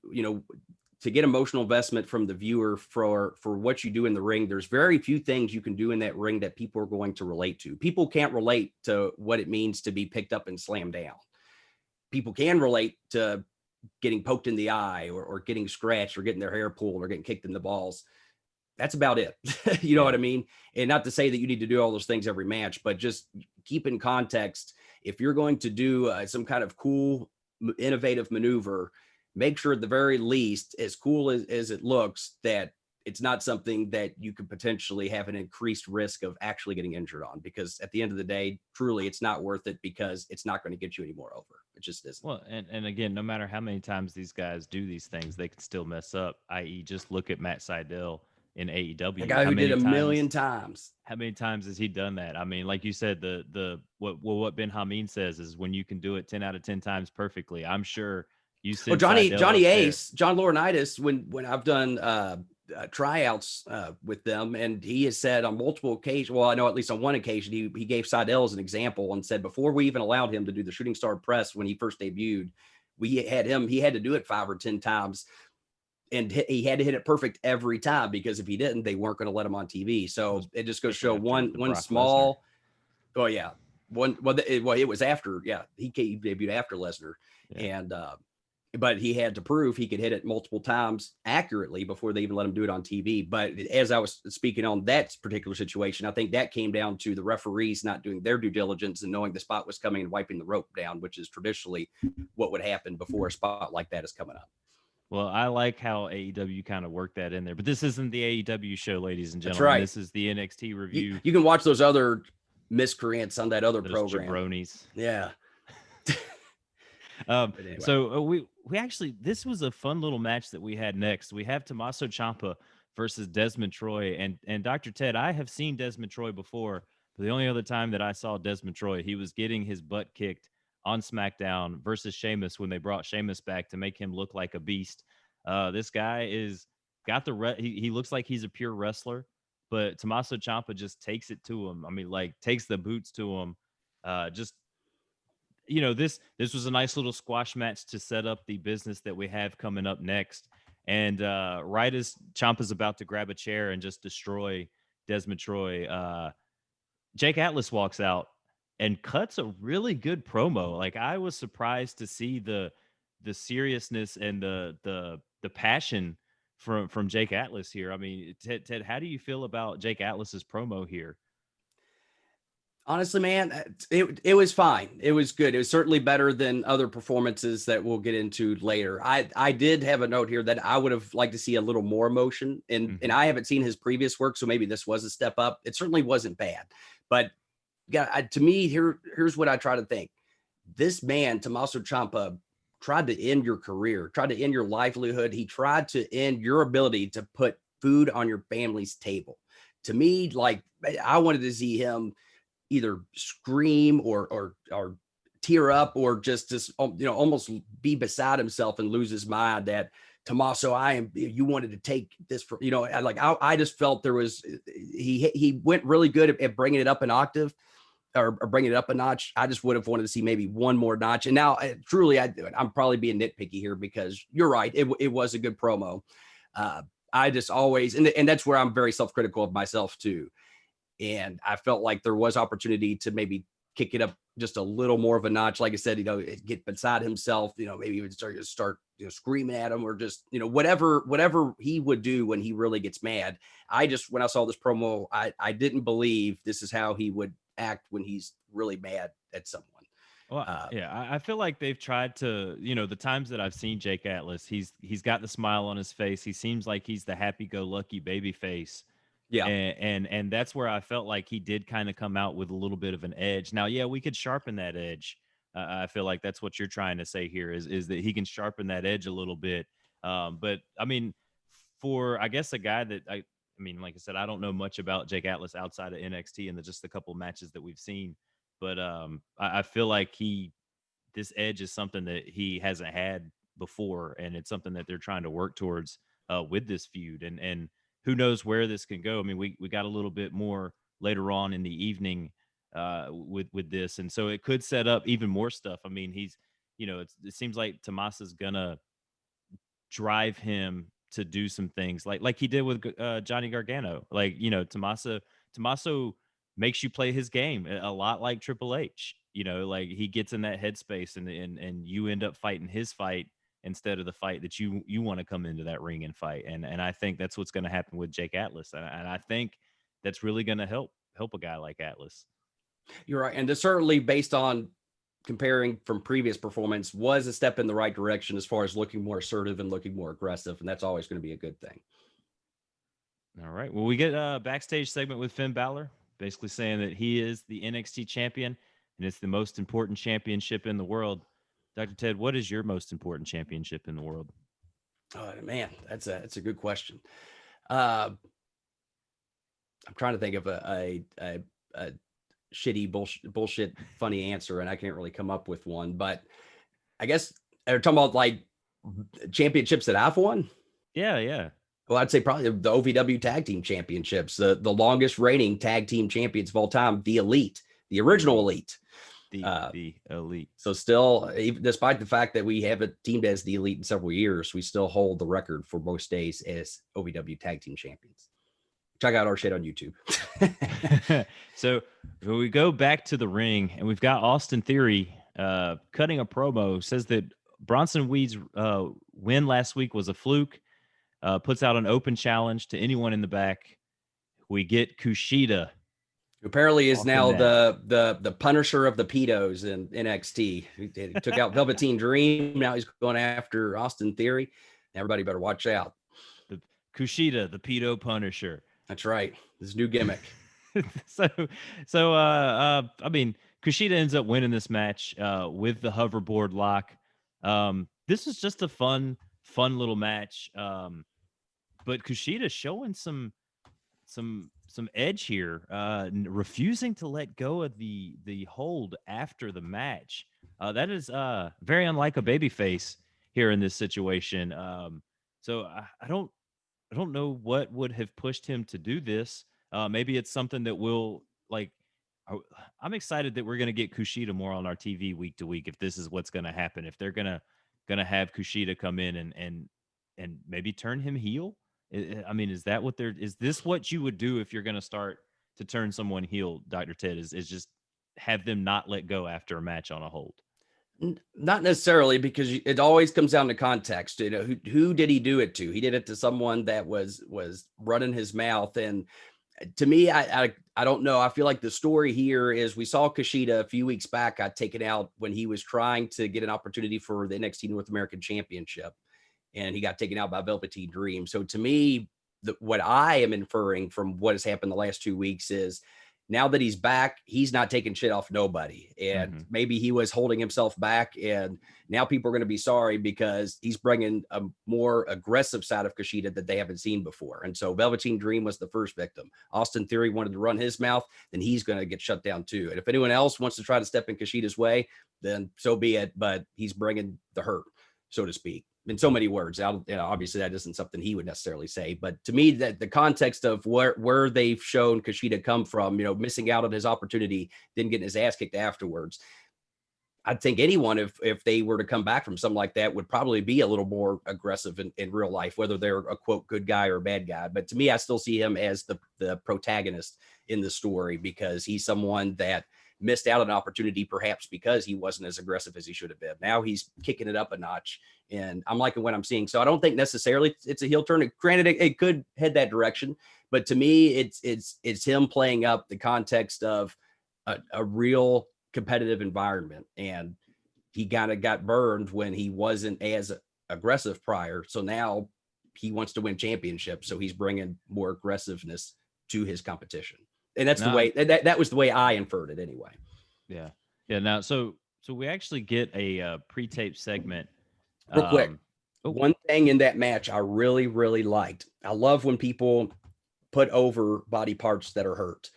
to get emotional investment from the viewer for what you do in the ring, there's very few things you can do in that ring that people are going to relate to. People can't relate to what it means to be picked up and slammed down. People can relate to getting poked in the eye or getting scratched or getting their hair pulled or getting kicked in the balls. That's about it. You know what I mean? And not to say that you need to do all those things every match, but just keep in context. If you're going to do some kind of cool, innovative maneuver, make sure at the very least, as cool as it looks, that it's not something that you could potentially have an increased risk of actually getting injured on, because at the end of the day, truly, it's not worth it, because it's not going to get you any more over. It just isn't. Well, and again, no matter how many times these guys do these things, they can still mess up, i.e. just look at Matt Sydal in AEW. The guy who did a million times. How many times has he done that? I mean, like you said, what Ben Hameen says is when you can do it 10 out of 10 times perfectly, I'm sure you said Johnny Ace, John Laurinaitis, when I've done tryouts with them, and he has said on multiple occasions, well, I know at least on one occasion, he gave Seidel as an example and said before we even allowed him to do the shooting star press when he first debuted, he had to do it 5 or 10 times, and he had to hit it perfect every time, because if he didn't, they weren't going to let him on TV. So it just goes to show one small, Lesnar. Oh yeah, it was after, he debuted after Lesnar, and but he had to prove he could hit it multiple times accurately before they even let him do it on TV. But as I was speaking on that particular situation, I think that came down to the referees not doing their due diligence and knowing the spot was coming and wiping the rope down, which is traditionally what would happen before a spot like that is coming up. Well, I like how AEW kind of worked that in there, but this isn't the AEW show, ladies and gentlemen. That's right. This is the NXT review. You can watch those other miscreants on that other program. Jabronis. Yeah. Anyway. So we actually, this was a fun little match that we had next. We have Tommaso Ciampa versus Desmond Troy, and Dr. Ted, I have seen Desmond Troy before, but the only other time that I saw Desmond Troy, he was getting his butt kicked on SmackDown versus Sheamus when they brought Sheamus back to make him look like a beast. This guy he looks like he's a pure wrestler, but Tommaso Ciampa just takes it to him. I mean, like, takes the boots to him. This was a nice little squash match to set up the business that we have coming up next. And right as Ciampa's about to grab a chair and just destroy Desmond Troy, Jake Atlas walks out and cuts a really good promo. Like, I was surprised to see the seriousness and the passion from Jake Atlas here. I mean, Ted, how do you feel about Jake Atlas's promo here? Honestly, man, it was fine. It was good. It was certainly better than other performances that we'll get into later. I did have a note here that I would have liked to see a little more emotion, and I haven't seen his previous work, so maybe this was a step up. It certainly wasn't bad, but to me, here's what I try to think. This man, Tommaso Ciampa, tried to end your career, tried to end your livelihood. He tried to end your ability to put food on your family's table. To me, like, I wanted to see him either scream or tear up, or just almost be beside himself and lose his mind that, Tommaso, you wanted to take this for, I just felt there was, he went really good at bringing it up an octave, or bringing it up a notch. I just would have wanted to see maybe one more notch. And now truly, I'm probably being nitpicky here, because you're right. It was a good promo. I just always, and that's where I'm very self-critical of myself too. And I felt like there was opportunity to maybe kick it up just a little more of a notch. Like I said, get beside himself, maybe he would start screaming at him, or just, whatever he would do when he really gets mad. When I saw this promo, I didn't believe this is how he would act when he's really mad at someone. Well, I feel like they've tried to, the times that I've seen Jake Atlas, he's got the smile on his face. He seems like he's the happy-go-lucky baby face. Yeah. And that's where I felt like he did kind of come out with a little bit of an edge. Now, we could sharpen that edge. I feel like that's what you're trying to say here is that he can sharpen that edge a little bit. But I mean, for, I guess, a guy that like I said, I don't know much about Jake Atlas outside of NXT and just a couple matches that we've seen. But I feel like this edge is something that he hasn't had before. And it's something that they're trying to work towards with this feud. And who knows where this can go. I mean, we got a little bit more later on in the evening with this. And so it could set up even more stuff. I mean, he's, it seems like Tommaso's gonna drive him to do some things like he did with Johnny Gargano. Like, Tommaso makes you play his game a lot like Triple H. Like, he gets in that headspace and you end up fighting his fight instead of the fight that you want to come into that ring and fight. And I think that's what's going to happen with Jake Atlas. And I think that's really going to help a guy like Atlas. You're right. And certainly, based on comparing from previous performance, was a step in the right direction as far as looking more assertive and looking more aggressive. And that's always going to be a good thing. All right. Well, we get a backstage segment with Finn Balor, basically saying that he is the NXT champion and it's the most important championship in the world. Dr. Ted, what is your most important championship in the world? Oh, man, that's a good question. I'm trying to think of a shitty bullshit funny answer, and I can't really come up with one. But I guess they're talking about like championships that I've won. Yeah. Well, I'd say probably the OVW Tag Team Championships, the longest reigning tag team champions of all time, the Elite, the original Elite. The Elite. So still, even despite the fact that we haven't teamed as the Elite in several years, we still hold the record for most days as OVW Tag Team Champions. Check out our shit on YouTube. So when we go back to the ring, and we've got Austin Theory cutting a promo, says that Bronson Reed's win last week was a fluke, puts out an open challenge to anyone in the back. We get Kushida, who apparently is now the Punisher of the pedos in NXT. He took out Velveteen Dream. Now he's going after Austin Theory. Everybody better watch out. The Kushida, the pedo Punisher. That's right. This new gimmick. So I mean, Kushida ends up winning this match with the hoverboard lock. This is just a fun little match. But Kushida showing some edge here, refusing to let go of the hold after the match. That is very unlike a babyface here in this situation. So I don't know what would have pushed him to do this. Maybe it's something that will like. I'm excited that we're going to get Kushida more on our TV week to week. If this is what's going to happen, if they're gonna have Kushida come in and maybe turn him heel. I mean, is this what you would do if you're going to start to turn someone heel, Dr. Ted, is just have them not let go after a match on a hold? Not necessarily, because it always comes down to context. You know, who did he do it to? He did it to someone that was running his mouth. And to me, I don't know. I feel like the story here is we saw Kushida a few weeks back got taken out when he was trying to get an opportunity for the NXT North American Championship. And he got taken out by Velveteen Dream. So to me, what I am inferring from what has happened the last 2 weeks is now that he's back, he's not taking shit off nobody. And maybe he was holding himself back. And now people are going to be sorry because he's bringing a more aggressive side of Kushida that they haven't seen before. And so Velveteen Dream was the first victim. Austin Theory wanted to run his mouth, then he's going to get shut down too. And if anyone else wants to try to step in Kushida's way, then so be it. But he's bringing the hurt, so to speak. In so many words. Obviously that isn't something he would necessarily say, but to me, that the context of where they've shown Kushida come from, missing out on his opportunity, then getting his ass kicked afterwards. I think anyone, if they were to come back from something like that, would probably be a little more aggressive in real life, whether they're a quote good guy or a bad guy. But to me, I still see him as the protagonist in the story because he's someone that missed out on an opportunity, perhaps because he wasn't as aggressive as he should have been. Now he's kicking it up a notch, and I'm liking what I'm seeing. So I don't think necessarily it's a heel turn. Granted, it could head that direction, but to me, it's him playing up the context of a real competitive environment, and he kind of got burned when he wasn't as aggressive prior. So now he wants to win championships, so he's bringing more aggressiveness to his competition. And that's the way that was the way I inferred it anyway. Yeah. Now, so we actually get a pre-tape segment. Real quick. One thing in that match I really, really liked. I love when people put over body parts that are hurt.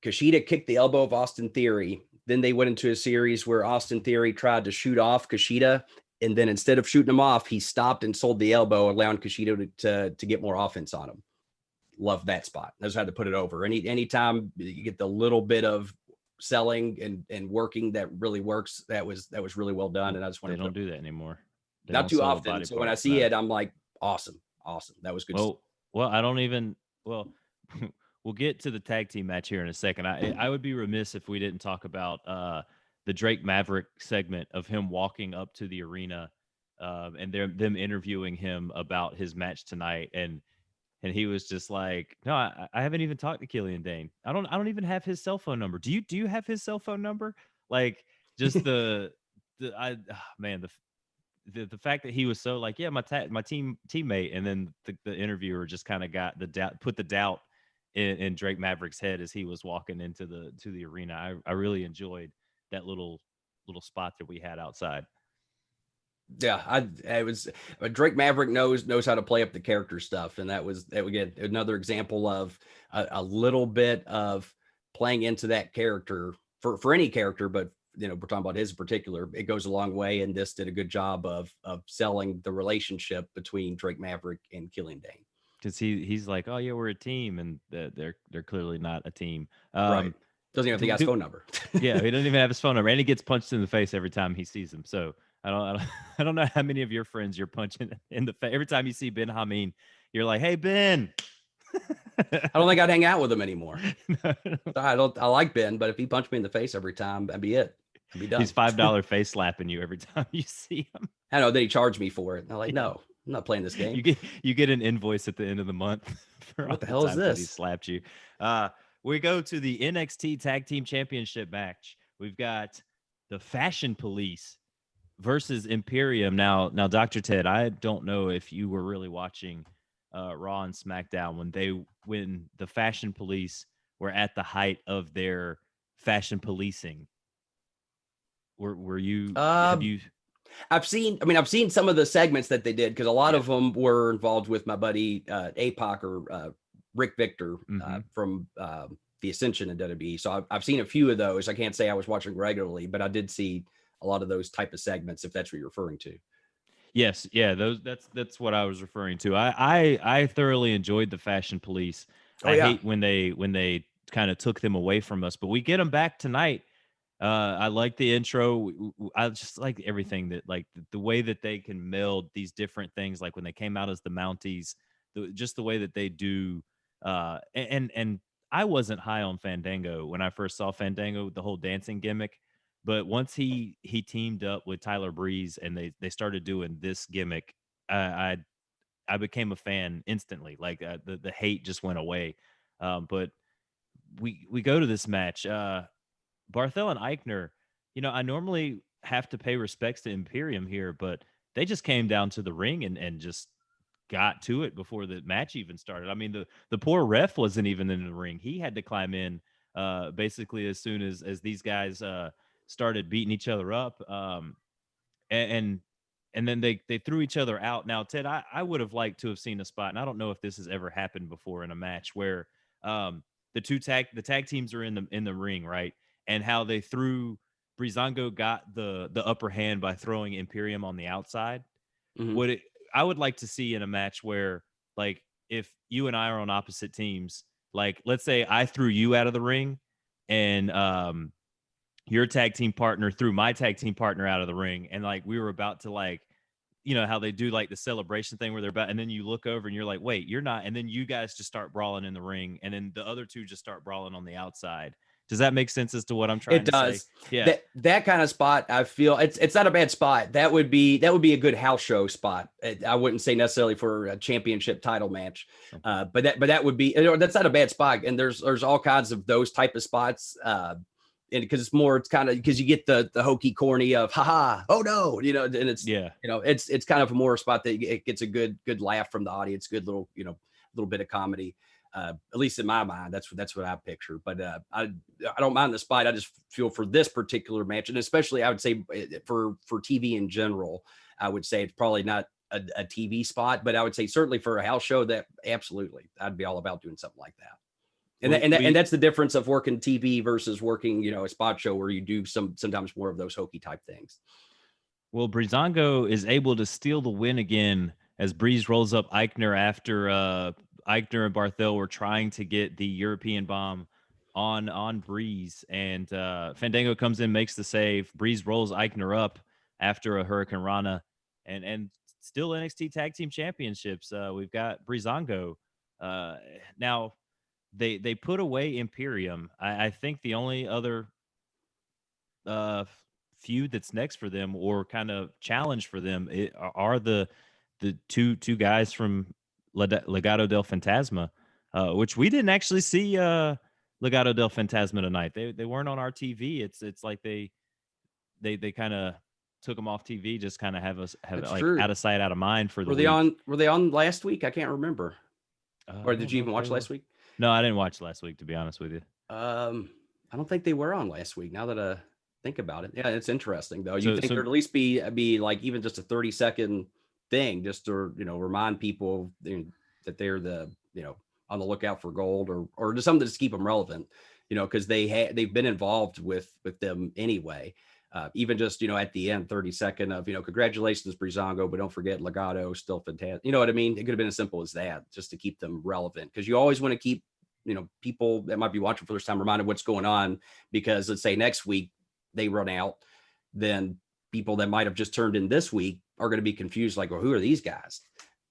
Kushida kicked the elbow of Austin Theory. Then they went into a series where Austin Theory tried to shoot off Kushida. And then instead of shooting him off, he stopped and sold the elbow, allowing Kushida to get more offense on him. Love that spot. I just had to put it over. Anytime you get the little bit of selling and working that really works, that was really well done. And I just want to don't do that anymore. Not too often. So when I see it, I'm like, awesome. That was good. We'll get to the tag team match here in a second. I would be remiss if we didn't talk about the Drake Maverick segment of him walking up to the arena and them interviewing him about his match tonight. And he was just like, no, I haven't even talked to Killian Dane. I don't even have his cell phone number. Do you have his cell phone number? Like, just the fact that he was so like, yeah, my teammate, and then the interviewer just kind of got put the doubt in Drake Maverick's head as he was walking into the arena. I really enjoyed that little spot that we had outside. Yeah, it was Drake Maverick knows how to play up the character stuff, and that was again another example of a little bit of playing into that character for any character, but we're talking about his particular, it goes a long way. And this did a good job of selling the relationship between Drake Maverick and Killian Dane. Because he's like, oh yeah, we're a team, and they're clearly not a team. Right. Doesn't even have the guy's phone number. Yeah, he doesn't even have his phone number, and he gets punched in the face every time he sees him. So I don't know how many of your friends you're punching in the face every time you see Ben Hameen. You're like, hey Ben. I don't think I'd hang out with him anymore. I like Ben, but if he punched me in the face every time, that'd be it. I'd be done. He's $5 face slapping you every time you see him. I know. Then he charged me for it. And I'm like, no, I'm not playing this game. You get an invoice at the end of the month. For what the hell is this? He slapped you. We go to the NXT Tag Team Championship match. We've got the Fashion Police versus Imperium. Now, Dr. Ted, I don't know if you were really watching Raw and SmackDown when the Fashion Police were at the height of their fashion policing. Were you? Have you? I've seen some of the segments that they did, because a lot of them were involved with my buddy APOC or Rick Victor from the Ascension in WWE. So I've seen a few of those. I can't say I was watching regularly, but I did see a lot of those type of segments, if that's what you're referring to. Yes, yeah, that's what I was referring to. I thoroughly enjoyed the Fashion Police. I hate when they kind of took them away from us, but we get them back tonight. I like the intro. I just like everything that, like, the way that they can meld these different things, like when they came out as the Mounties, just the way that they do. And I wasn't high on Fandango when I first saw Fandango, the whole dancing gimmick. But once he teamed up with Tyler Breeze and they started doing this gimmick, I became a fan instantly. Like the hate just went away. But we go to this match. Barthel and Eichner, I normally have to pay respects to Imperium here, but they just came down to the ring and just got to it before the match even started. I mean, the poor ref wasn't even in the ring. He had to climb in basically as soon as these guys started beating each other up. And then they threw each other out. Now, Ted, I would have liked to have seen a spot, and I don't know if this has ever happened before in a match, where the tag teams are in the ring, right? And how they threw Breezango got the upper hand by throwing Imperium on the outside. Mm-hmm. I would like to see in a match where, like, if you and I are on opposite teams, like, let's say I threw you out of the ring and your tag team partner threw my tag team partner out of the ring, and like we were about to, like, how they do like the celebration thing where they're about, and then you look over and you're like, wait, you're not, and then you guys just start brawling in the ring, and then the other two just start brawling on the outside. Does that make sense as to what I'm trying to say? It does. Yeah. That kind of spot, I feel it's not a bad spot. That would be a good house show spot. I wouldn't say necessarily for a championship title match, but that would be, that's not a bad spot. And there's all kinds of those type of spots. And because it's kind of, because you get the hokey corny of haha, oh no, and it's it's kind of a more spot that it gets a good laugh from the audience, good little little bit of comedy. At least in my mind, that's what I picture. But I don't mind the spot. I just feel for this particular match, and especially I would say for TV in general, I would say it's probably not a TV spot, but I would say certainly for a house show, that absolutely I'd be all about doing something like that. And that's the difference of working TV versus working a spot show where you do sometimes more of those hokey type things. Well, Breezango is able to steal the win again as Breeze rolls up Eichner after Eichner and Barthel were trying to get the European bomb on Breeze, and Fandango comes in, makes the save. Breeze rolls Eichner up after a Hurricane Rana, and still NXT Tag Team Championships. We've got Breezango. Now they put away Imperium. I think the only other feud that's next for them, or kind of challenge for them, are the two guys from Legado del Fantasma, which we didn't actually see Legado del Fantasma tonight. They weren't on our TV. It's like they kind of took them off TV, just kind of have like true. Out of sight, out of mind for the week. Were they on last week? I can't remember. Or did you even watch last week? No, I didn't watch last week, to be honest with you. I don't think they were on last week, now that I think about it. Yeah, it's interesting though. You think there'd at least be like even just a 30-second thing, just to remind people that they're the on the lookout for gold, or just something to just keep them relevant. because they've been involved with them anyway. Even just, at the end, 30-second of, congratulations, Breezango, but don't forget Legado, still fantastic. You know what I mean? It could have been as simple as that, just to keep them relevant, because you always want to keep, people that might be watching for the first time reminded what's going on, because let's say next week they run out, then people that might have just turned in this week are going to be confused, like, well, who are these guys?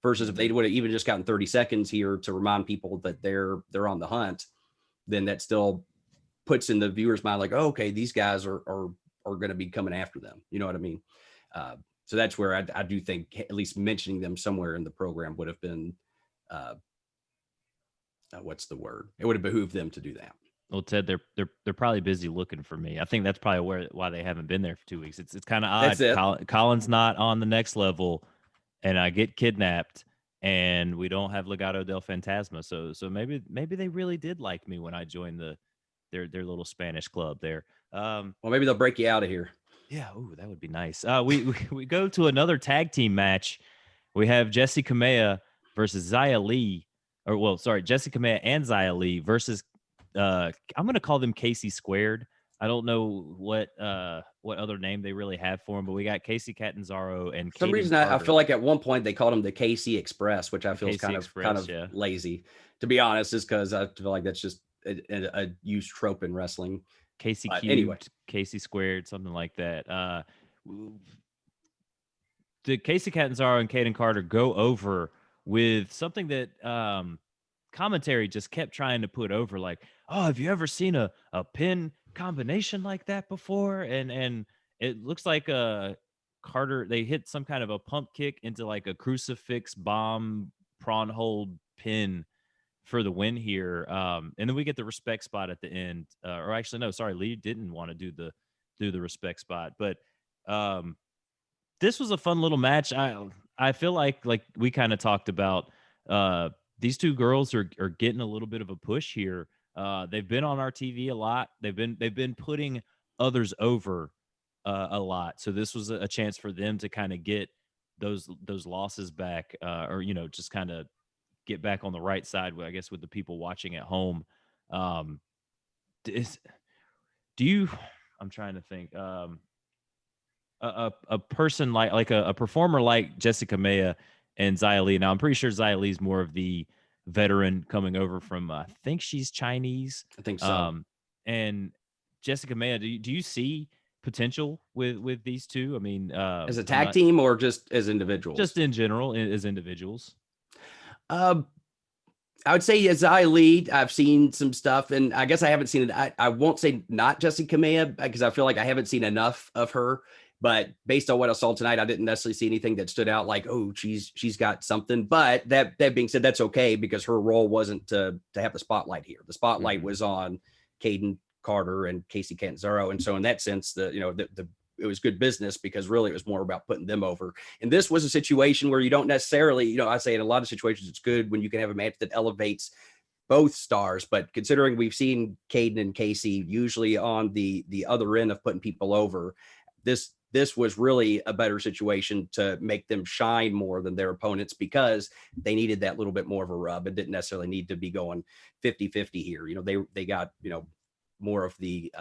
Versus if they would have even just gotten 30 seconds here to remind people that they're on the hunt, then that still puts in the viewer's mind, like, oh, okay, these guys are going to be coming after them. You know what I mean? So that's where I do think at least mentioning them somewhere in the program would have been, what's the word? It would have behooved them to do that. Well, Ted, they're probably busy looking for me. I think that's probably why they haven't been there for 2 weeks. It's kind of odd. That's it. Colin's not on the next level, and I get kidnapped, and we don't have Legado del Fantasma. So maybe they really did like me when I joined their little Spanish club there. Well, maybe they'll break you out of here. Yeah, ooh, that would be nice. We go to another tag team match. We have Jessi Kamea versus Xia Li, Jessi Kamea and Xia Li versus I'm going to call them Kacy Squared. I don't know what other name they really have for them, but we got Kacy Catanzaro and for some reason I feel like at one point they called them the KC Express, which I feel is kind of lazy, to be honest, is because I feel like that's just a used trope in wrestling. Kacy cubed, anyway. Kacy squared, something like that. The Kacy Catanzaro and Kayden Carter go over with something that commentary just kept trying to put over, like, oh, have you ever seen a pin combination like that before? And it looks like Carter, they hit some kind of a pump kick into like a crucifix bomb prawn hold pin for the win here. And then we get the respect spot at the end. Or actually, no, sorry, Lee didn't want to do the respect spot. But this was a fun little match. I feel like we kind of talked about, these two girls are getting a little bit of a push here. They've been on our TV a lot. They've been putting others over a lot. So this was a chance for them to kind of get those losses back, or just kind of get back on the right side, I guess, with the people watching at home. I'm trying to think, a person like a performer like Jessi Kamea and Xia Li. Now I'm pretty sure Xia Li is more of the veteran coming over from, I think she's Chinese. I think so. And Jessi Kamea, do you see potential with these two? I mean, as a tag team or just as individuals? Just in general, as individuals. I would say Xia Li, I've seen some stuff, and I guess I haven't seen it. I won't say not Jessi Kamea, because I feel like I haven't seen enough of her. But based on what I saw tonight, I didn't necessarily see anything that stood out like, oh, she's got something. But that being said, that's okay, because her role wasn't to have the spotlight here. The spotlight was on Kayden Carter and Kacy Catanzaro, and so in that sense, it was good business, because really it was more about putting them over. And this was a situation where you don't necessarily, I say in a lot of situations, it's good when you can have a match that elevates both stars. But considering we've seen Kayden and Kacy usually on the other end of putting people over, this was really a better situation to make them shine more than their opponents, because they needed that little bit more of a rub and didn't necessarily need to be going 50-50 here. They got, more of the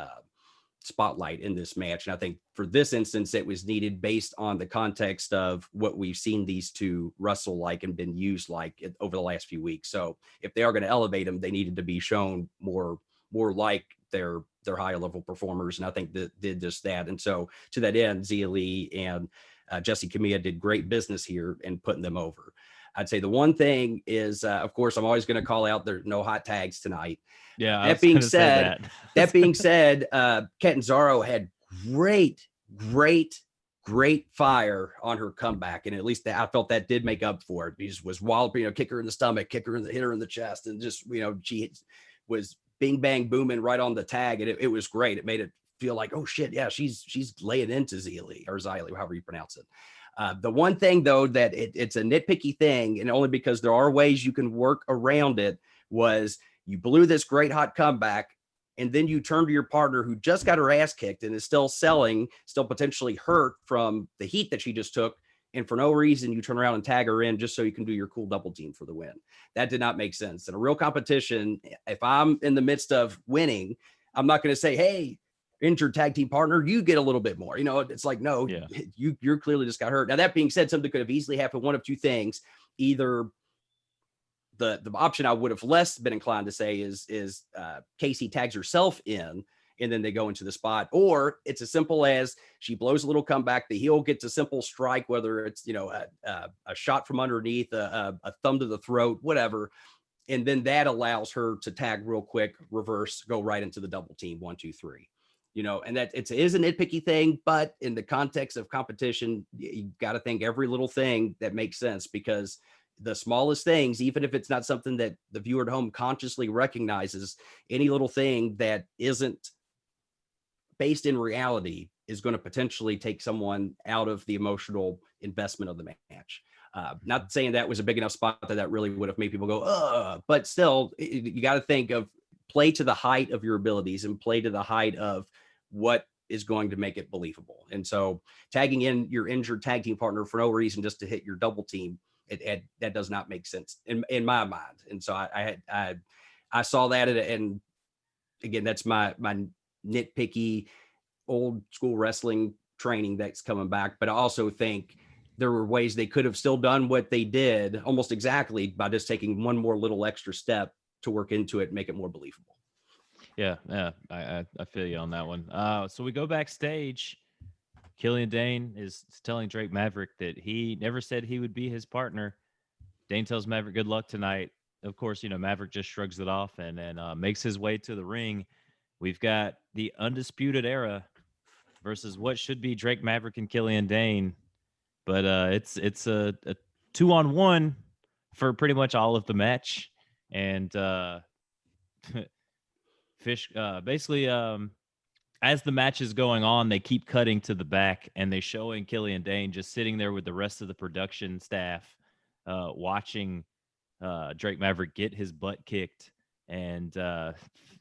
spotlight in this match. And I think for this instance, it was needed based on the context of what we've seen these two wrestle like and been used like over the last few weeks. So if they are going to elevate them, they needed to be shown more like their higher level performers. And I think that did just that. And so to that end, Xia Li and Jessi Kamea did great business here in putting them over. I'd say the one thing is, of course, I'm always going to call out there's no hot tags tonight. Yeah. That being said, Catanzaro had great fire on her comeback, and at least I felt that did make up for it. He just was wild, kick her in the stomach, hit her in the chest, and just she was bing bang booming right on the tag, and it was great. It made it feel like, oh shit, yeah, she's laying into Xia Li, however you pronounce it. The one thing though that it's a nitpicky thing, and only because there are ways you can work around it, was you blew this great hot comeback, and then you turn to your partner who just got her ass kicked and is still selling, still potentially hurt from the heat that she just took, and for no reason you turn around and tag her in just so you can do your cool double team for the win. That did not make sense. In a real competition, if I'm in the midst of winning, I'm not going to say, hey, injured tag team partner, you get a little bit more. It's like, no, you're clearly just got hurt. Now, that being said, something could have easily happened. One of two things. Either the option I would have less been inclined to say is Kacy tags herself in, and then they go into the spot, or it's as simple as she blows a little comeback, the heel gets a simple strike, whether it's a shot from underneath, a thumb to the throat, whatever, and then that allows her to tag real quick, reverse, go right into the double team, 1, 2, 3. And that it is a nitpicky thing, but in the context of competition, you got to think every little thing that makes sense, because the smallest things, even if it's not something that the viewer at home consciously recognizes, any little thing that isn't based in reality is going to potentially take someone out of the emotional investment of the match. Not saying that was a big enough spot that really would have made people go, but still, you got to think of play to the height of your abilities and play to the height of what is going to make it believable. And so tagging in your injured tag team partner for no reason, just to hit your double team, that does not make sense in my mind. And so I saw that, and again, that's my nitpicky old school wrestling training that's coming back. But I also think there were ways they could have still done what they did almost exactly by just taking one more little extra step to work into it and make it more believable. Yeah, I feel you on that one. So we go backstage. Killian Dane is telling Drake Maverick that he never said he would be his partner. Dane tells Maverick good luck tonight. Of course, Maverick just shrugs it off and then makes his way to the ring. We've got the Undisputed Era versus what should be Drake Maverick and Killian Dane. But it's a 2-on-1 for pretty much all of the match. And Fish basically as the match is going on, they keep cutting to the back and they showing Killian Dane just sitting there with the rest of the production staff watching Drake Maverick get his butt kicked. And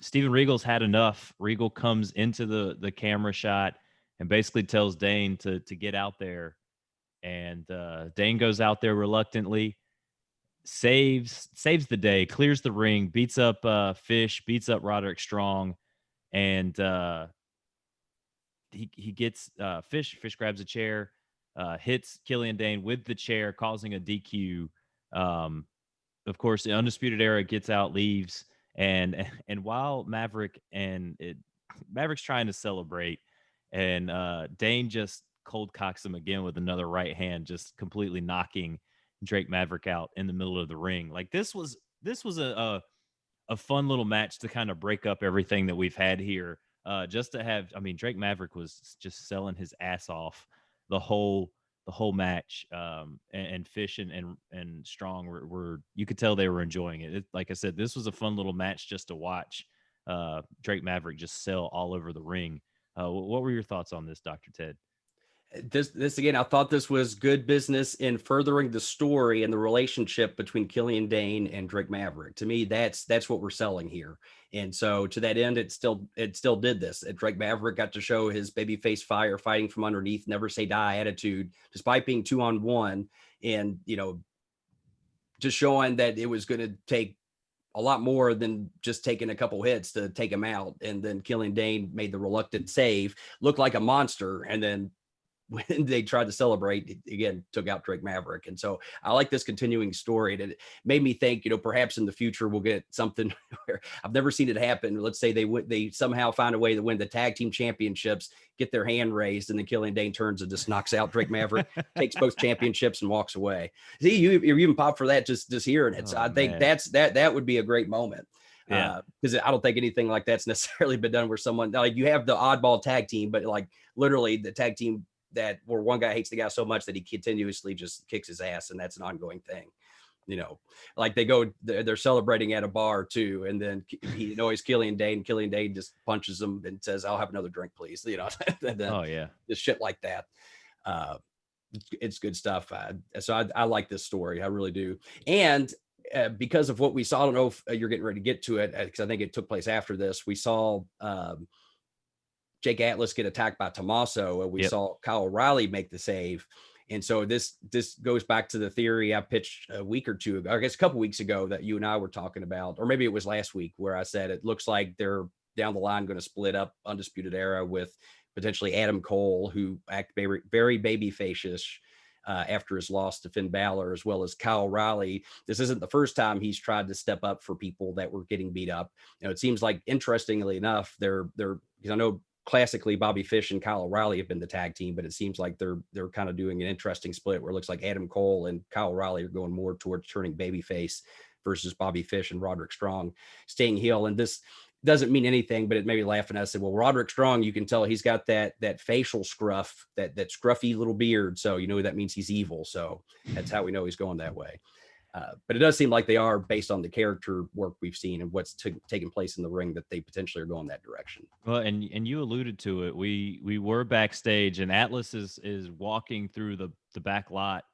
Steven Regal's had enough. Regal comes into the camera shot and basically tells Dane to get out there. And Dane goes out there reluctantly, saves the day, clears the ring, beats up Fish, beats up Roderick Strong, and he gets Fish grabs a chair, hits Killian Dane with the chair, causing a DQ. Of course, the Undisputed Era gets out, leaves, and while Maverick's trying to celebrate, and Dane just cold cocks him again with another right hand, just completely knocking Drake Maverick out in the middle of the ring. Like this was a fun little match to kind of break up everything that we've had here. Just to have, Drake Maverick was just selling his ass off the whole match. And Fish and Strong were you could tell they were enjoying it. Like I said, this was a fun little match just to watch. Drake Maverick just sell all over the ring. What were your thoughts on this, Dr. Ted? This again, I thought this was good business in furthering the story and the relationship between Killian Dane and Drake Maverick. To me, that's what we're selling here. And so to that end, it still did this. Drake Maverick got to show his babyface fire, fighting from underneath, never say die attitude, despite being 2-on-1, and just showing that it was going to take a lot more than just taking a couple hits to take him out. And then Killian Dane made the reluctant save, looked like a monster, and then when they tried to celebrate, it again took out Drake Maverick. And so I like this continuing story. And it made me think, perhaps in the future we'll get something where I've never seen it happen. Let's say they somehow find a way to win the tag team championships, get their hand raised, and then Killian Dane turns and just knocks out Drake Maverick, takes both championships and walks away. See, you're even popped for that just hearing it. So I think that would be a great moment. Yeah, because I don't think anything like that's necessarily been done where someone, like, you have the oddball tag team, but like literally the tag team where one guy hates the guy so much that he continuously just kicks his ass, and that's an ongoing thing. Like they're celebrating at a bar too, and then he knows Killian Dane just punches him and says, "I'll have another drink, please." And then, oh yeah, just shit like that. It's good stuff. So I like this story, I really do. And because of what we saw, I don't know if you're getting ready to get to it, because I think it took place after this. We saw Jake Atlas get attacked by Tommaso, and we saw Kyle O'Reilly make the save. And so this goes back to the theory I pitched a week or two ago, I guess a couple weeks ago, that you and I were talking about, or maybe it was last week, where I said it looks like they're down the line going to split up Undisputed Era with potentially Adam Cole, who act very, very baby-face-ish after his loss to Finn Balor, as well as Kyle O'Reilly. This isn't the first time he's tried to step up for people that were getting beat up. It seems like, interestingly enough, they're because I know classically Bobby Fish and Kyle O'Reilly have been the tag team, but it seems like they're kind of doing an interesting split where it looks like Adam Cole and Kyle O'Reilly are going more towards turning babyface versus Bobby Fish and Roderick Strong staying heel. And this doesn't mean anything, but it made me laugh. And I said, well, Roderick Strong, you can tell he's got that facial scruff, that scruffy little beard. So, that means he's evil. So that's how we know he's going that way. But it does seem like they are, based on the character work we've seen and what's taking place in the ring, that they potentially are going that direction. Well, and you alluded to it. We were backstage, and Atlas is walking through the back lot,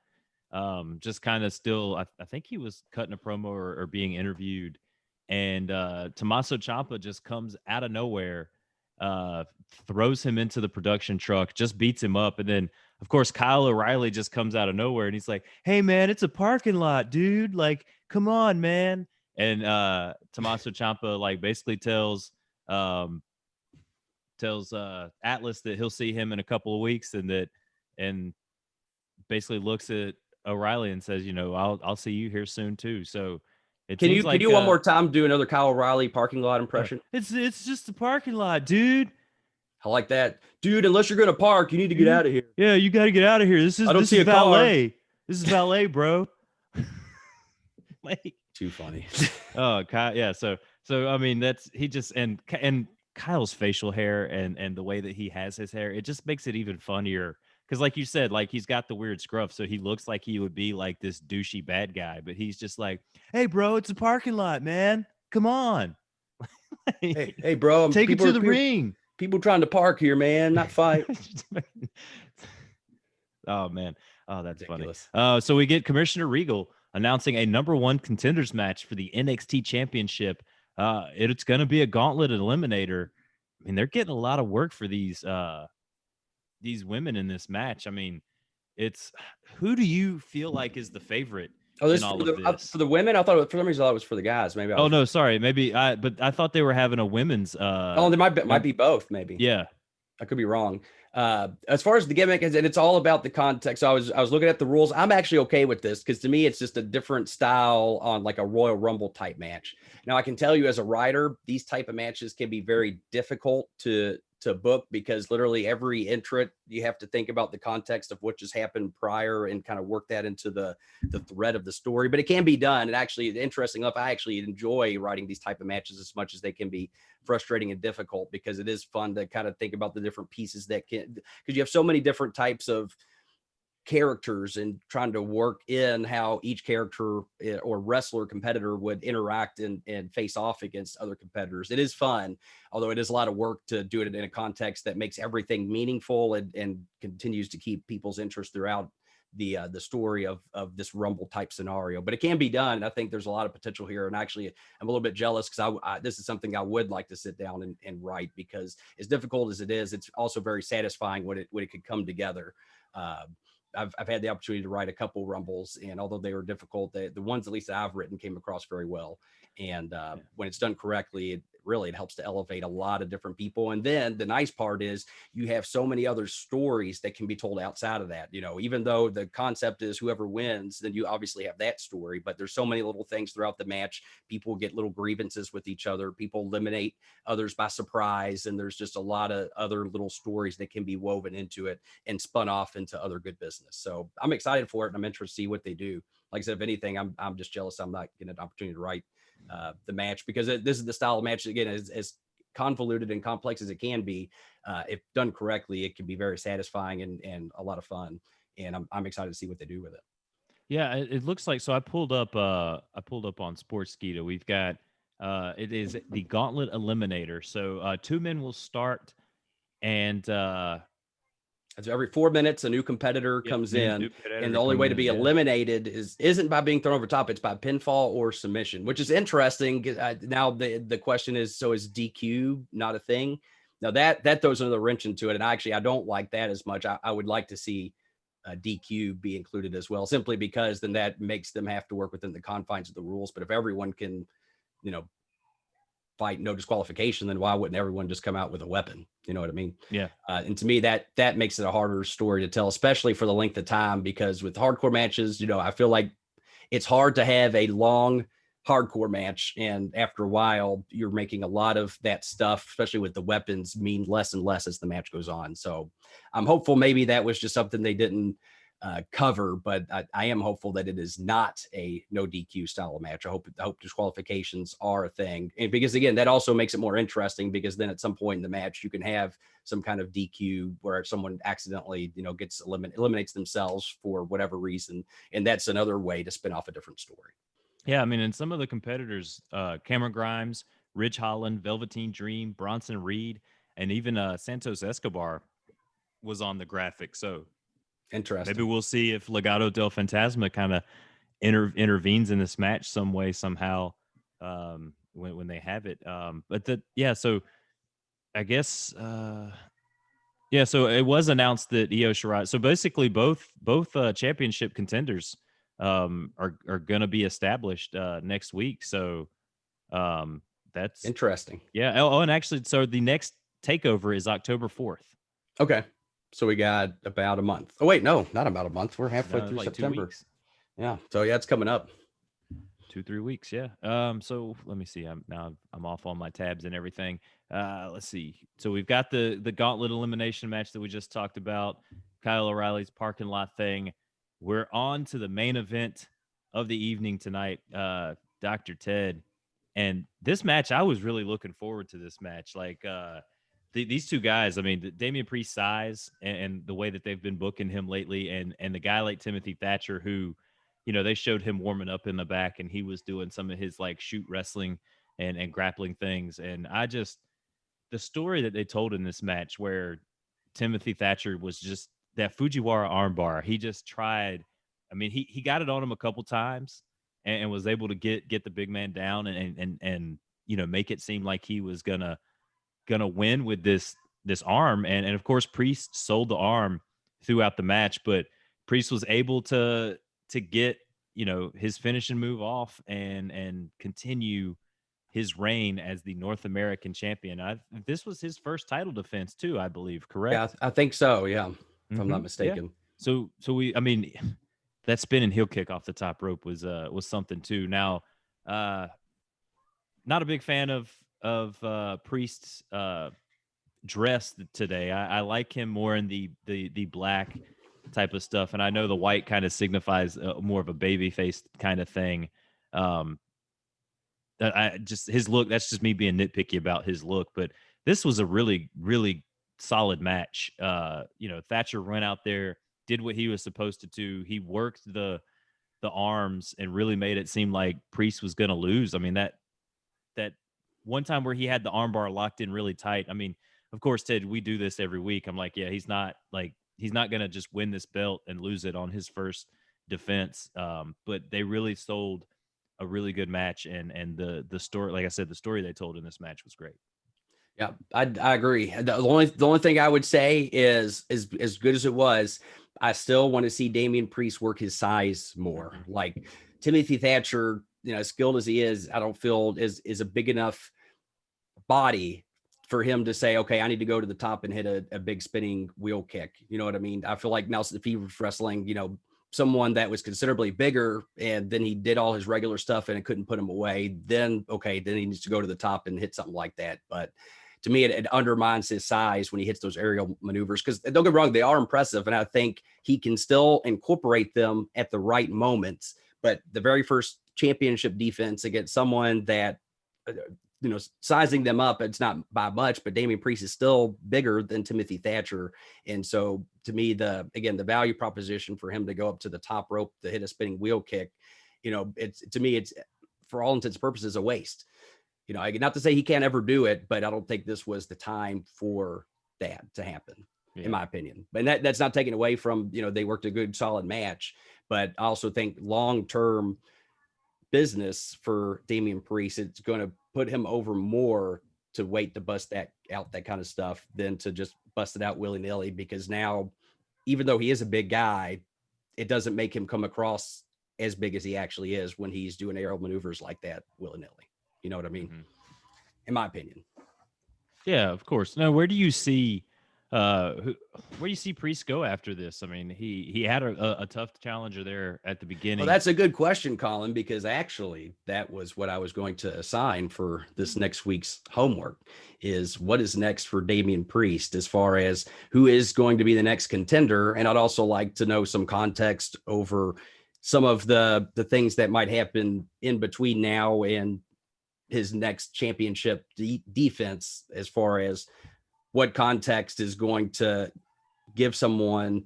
just kind of still. I think he was cutting a promo or being interviewed, and Tommaso Ciampa just comes out of nowhere, throws him into the production truck, just beats him up, and then, of course, Kyle O'Reilly just comes out of nowhere and he's like, "Hey man, it's a parking lot, dude. Like, come on, man." And Tommaso Ciampa like basically tells Atlas that he'll see him in a couple of weeks, and basically looks at O'Reilly and says, "I'll see you here soon too." So can you one more time do another Kyle O'Reilly parking lot impression? It's just a parking lot, dude. I like that, dude. Unless you're gonna park, you need to get out of here. Yeah, you got to get out of here. This is valet. Car. This is valet, bro. Like, too funny. Oh, Kyle. Yeah. So I mean, that's he just and Kyle's facial hair and the way that he has his hair, it just makes it even funnier. Because, like you said, like he's got the weird scruff, so he looks like he would be like this douchey bad guy, but he's just like, "Hey, bro, it's a parking lot, man. Come on." hey, bro, take it to the ring. People trying to park here, man, not fight. Oh, man. Oh, that's ridiculous. Funny. So we get Commissioner Regal announcing a #1 contenders match for the NXT Championship. It's going to be a Gauntlet Eliminator. I mean, they're getting a lot of work for these women in this match. I mean, who do you feel like is the favorite? Oh, this for the women? I thought for some reason it was for the guys. Maybe. No, sorry. Maybe but I thought they were having a women's. They might be both. Maybe. Yeah, I could be wrong. As far as the gimmick is, and it's all about the context. So I was looking at the rules. I'm actually okay with this because to me it's just a different style on like a Royal Rumble type match. Now I can tell you as a writer, these type of matches can be very difficult to book because literally every entrant you have to think about the context of what just happened prior and kind of work that into the thread of the story. But it can be done. And actually, interesting enough, I actually enjoy writing these type of matches as much as they can be frustrating and difficult because it is fun to kind of think about the different pieces that can, because you have so many different types of characters and trying to work in how each character or wrestler competitor would interact and face off against other competitors. It is fun, although it is a lot of work to do it in a context that makes everything meaningful and continues to keep people's interest throughout the story of this Rumble type scenario. But it can be done. And I think there's a lot of potential here. And actually, I'm a little bit jealous because this is something I would like to sit down and write because as difficult as it is, it's also very satisfying when it could come together. I've had the opportunity to write a couple Rumbles, and although they were difficult, the ones at least that I've written came across very well. And when it's done correctly, it helps to elevate a lot of different people. And then the nice part is you have so many other stories that can be told outside of that. Even though the concept is whoever wins, then you obviously have that story. But there's so many little things throughout the match. People get little grievances with each other. People eliminate others by surprise. And there's just a lot of other little stories that can be woven into it and spun off into other good business. So I'm excited for it, and I'm interested to see what they do. Like I said, if anything, I'm just jealous I'm not getting an opportunity to write the match because this is the style of match, again, as convoluted and complex as it can be. If done correctly, it can be very satisfying and a lot of fun. And I'm excited to see what they do with it. Yeah, it looks like, so I pulled up on Sportskeeda. We've got it is the Gauntlet Eliminator. So 2 men will start, and every 4 minutes a new competitor comes in, and the only way to be eliminated isn't by being thrown over top, it's by pinfall or submission, which is interesting. Now the question is, so is DQ not a thing? Now that throws another wrench into it, and I don't like that as much. I would like to see DQ be included as well, simply because then that makes them have to work within the confines of the rules. But if everyone can, fight no disqualification, then why wouldn't everyone just come out with a weapon? You know what I mean? Yeah. And to me, that makes it a harder story to tell, especially for the length of time, because with hardcore matches, I feel like it's hard to have a long hardcore match, and after a while you're making a lot of that stuff, especially with the weapons, mean less and less as the match goes on. So I'm hopeful maybe that was just something they didn't cover, but I am hopeful that it is not a no DQ style of match. I hope disqualifications are a thing, and because again, that also makes it more interesting, because then at some point in the match you can have some kind of DQ where someone accidentally gets eliminates themselves for whatever reason, and that's another way to spin off a different story. Yeah, I mean, and some of the competitors, Cameron Grimes, Ridge Holland, Velveteen Dream, Bronson Reed, and even Santos Escobar was on the graphic. So interesting. Maybe we'll see if Legado del Fantasma kind of intervenes in this match some way, somehow, when they have it. So I guess, so it was announced that Io Shirai. So basically, both championship contenders are going to be established next week. So that's interesting. Yeah. Oh, and actually, so the next takeover is October 4th. Okay. So we got about a month. Oh, wait, no, not about a month. We're halfway through like September. 2 weeks. Yeah. So yeah, it's coming up. 2-3 weeks. Yeah. So let me see. I'm off on my tabs and everything. Let's see. So we've got the Gauntlet elimination match that we just talked about, Kyle O'Reilly's parking lot thing. We're on to the main event of the evening tonight, Dr. Ted. And this match, I was really looking forward to this match. Like, these two guys, I mean, the Damian Priest size and the way that they've been booking him lately, and the guy like Timothy Thatcher, who, they showed him warming up in the back, and he was doing some of his like shoot wrestling and grappling things. And the story that they told in this match, where Timothy Thatcher was just that Fujiwara armbar. He just tried. I mean, he got it on him a couple times and was able to get the big man down and make it seem like he was gonna win with this arm. And of course, Priest sold the arm throughout the match, but Priest was able to get his finishing move off and continue his reign as the North American champion. This was his first title defense too, I believe. Correct? Yeah, I think so. Yeah, if I'm not mistaken. Yeah. So that spinning heel kick off the top rope was something too. Now, not a big fan of Priest's dress today. I like him more in the black type of stuff, and I know the white kind of signifies more of a baby face kind of thing. His look, that's just me being nitpicky about his look, but this was a really, really solid match. Thatcher went out there, did what he was supposed to do. He worked the arms and really made it seem like Priest was going to lose. I mean, that one time where he had the armbar locked in really tight. I mean, of course, Ted, we do this every week. I'm like, yeah, he's not going to just win this belt and lose it on his first defense. But they really sold a really good match, and the story, like I said, the story they told in this match was great. Yeah, I agree. The only thing I would say is as good as it was, I still want to see Damian Priest work his size more. Like Timothy Thatcher, as skilled as he is, I don't feel is a big enough body for him to say, okay, I need to go to the top and hit a big spinning wheel kick. You know what I mean? I feel like now if he was wrestling, someone that was considerably bigger, and then he did all his regular stuff and it couldn't put him away, then he needs to go to the top and hit something like that. But to me, it undermines his size when he hits those aerial maneuvers, because don't get me wrong, they are impressive, and I think he can still incorporate them at the right moments. But the very first championship defense against someone that, sizing them up, it's not by much, but Damian Priest is still bigger than Timothy Thatcher. And so to me, the value proposition for him to go up to the top rope to hit a spinning wheel kick, it's for all intents and purposes a waste. Not to say he can't ever do it, but I don't think this was the time for that to happen, in my opinion. And that's not taken away from, they worked a good, solid match, but I also think long-term business for Damian Priest, it's going to put him over more to wait to bust that out, that kind of stuff, than to just bust it out willy-nilly, because now even though he is a big guy, it doesn't make him come across as big as he actually is when he's doing aerial maneuvers like that willy-nilly. You know what I mean? Mm-hmm. In my opinion. Yeah, of course. Now, where do you see where do you see Priest go after this? I mean, he had a tough challenger there at the beginning. Well, that's a good question, Colin, because actually that was what I was going to assign for this next week's homework is what is next for Damian Priest as far as who is going to be the next contender. And I'd also like to know some context over some of the things that might happen in between now and his next championship defense, as far as what context is going to give someone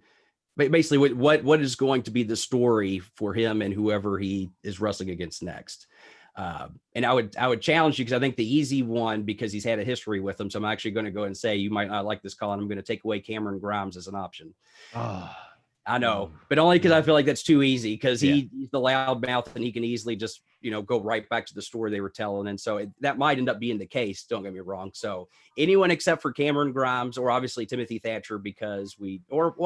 basically what is going to be the story for him and whoever he is wrestling against next. And I would challenge you, because I think the easy one, because he's had a history with him. So I'm actually going to go and say, you might not like this, Colin. I'm going to take away Cameron Grimes as an option. I know, but only because I feel like that's too easy, because he's the loudmouth and he can easily just, go right back to the story they were telling. And so that might end up being the case. Don't get me wrong. So anyone except for Cameron Grimes, or obviously Timothy Thatcher, because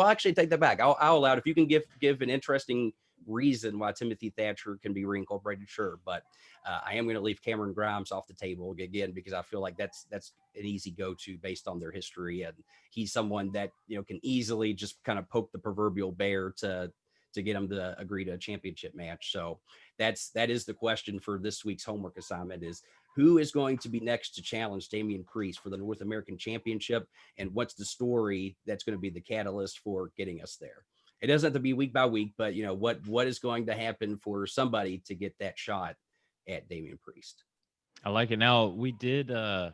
actually take that back. I'll allow it. If you can give an interesting reason why Timothy Thatcher can be reincorporated, sure. But I am going to leave Cameron Grimes off the table again, because I feel like that's an easy go-to based on their history. And he's someone that, can easily just kind of poke the proverbial bear to get him to agree to a championship match. So that is the question for this week's homework assignment, is who is going to be next to challenge Damian Priest for the North American Championship, and what's the story that's going to be the catalyst for getting us there. It doesn't have to be week by week, but what is going to happen for somebody to get that shot at Damian Priest. I like it. Now, we did I'll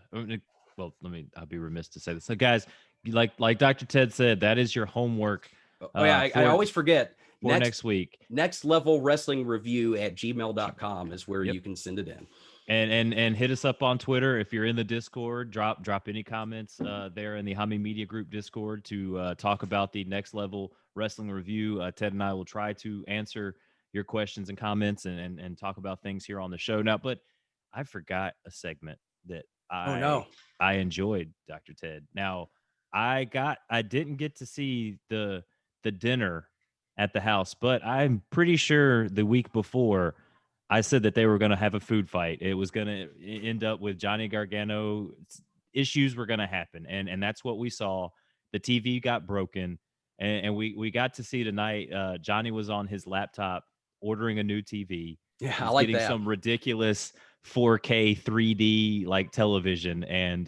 be remiss to say this. So guys, like Dr. Ted said, that is your homework. I always forget. Next week. Next Level Wrestling Review at gmail.com is where you can send it in. And hit us up on Twitter if you're in the Discord. Drop any comments there in the Hami Media Group Discord to talk about the Next Level Wrestling Review. Ted and I will try to answer your questions and comments and talk about things here on the show. Now, but I forgot a segment that I enjoyed, Dr. Ted. Now, I didn't get to see the dinner at the house, but I'm pretty sure the week before I said that they were going to have a food fight. It was going to end up with Johnny Gargano. Issues were going to happen. And that's what we saw. The TV got broken, and we got to see tonight. Johnny was on his laptop ordering a new TV. Yeah, I like getting that. some ridiculous 4K 3D like television, and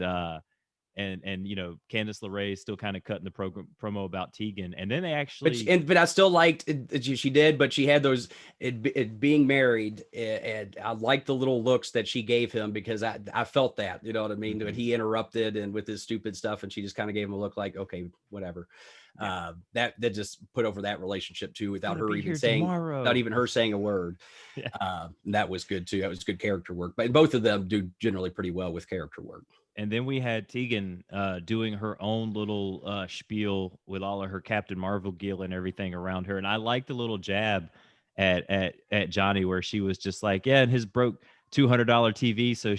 Candice LeRae is still kind of cutting the promo about Tegan, and then they actually. But I still liked it, she did, but she had those it being married, and I liked the little looks that she gave him, because I felt that, you know what I mean, that he interrupted and with his stupid stuff, and she just kind of gave him a look like, okay, whatever. That just put over that relationship too, without her even saying, without even her saying a word. That was good too. That was good character work. But both of them do generally pretty well with character work. And then we had Tegan doing her own little spiel with all of her Captain Marvel gear and everything around her. And I liked the little jab at Johnny, where she was just like, yeah, and his broke $200 TV, so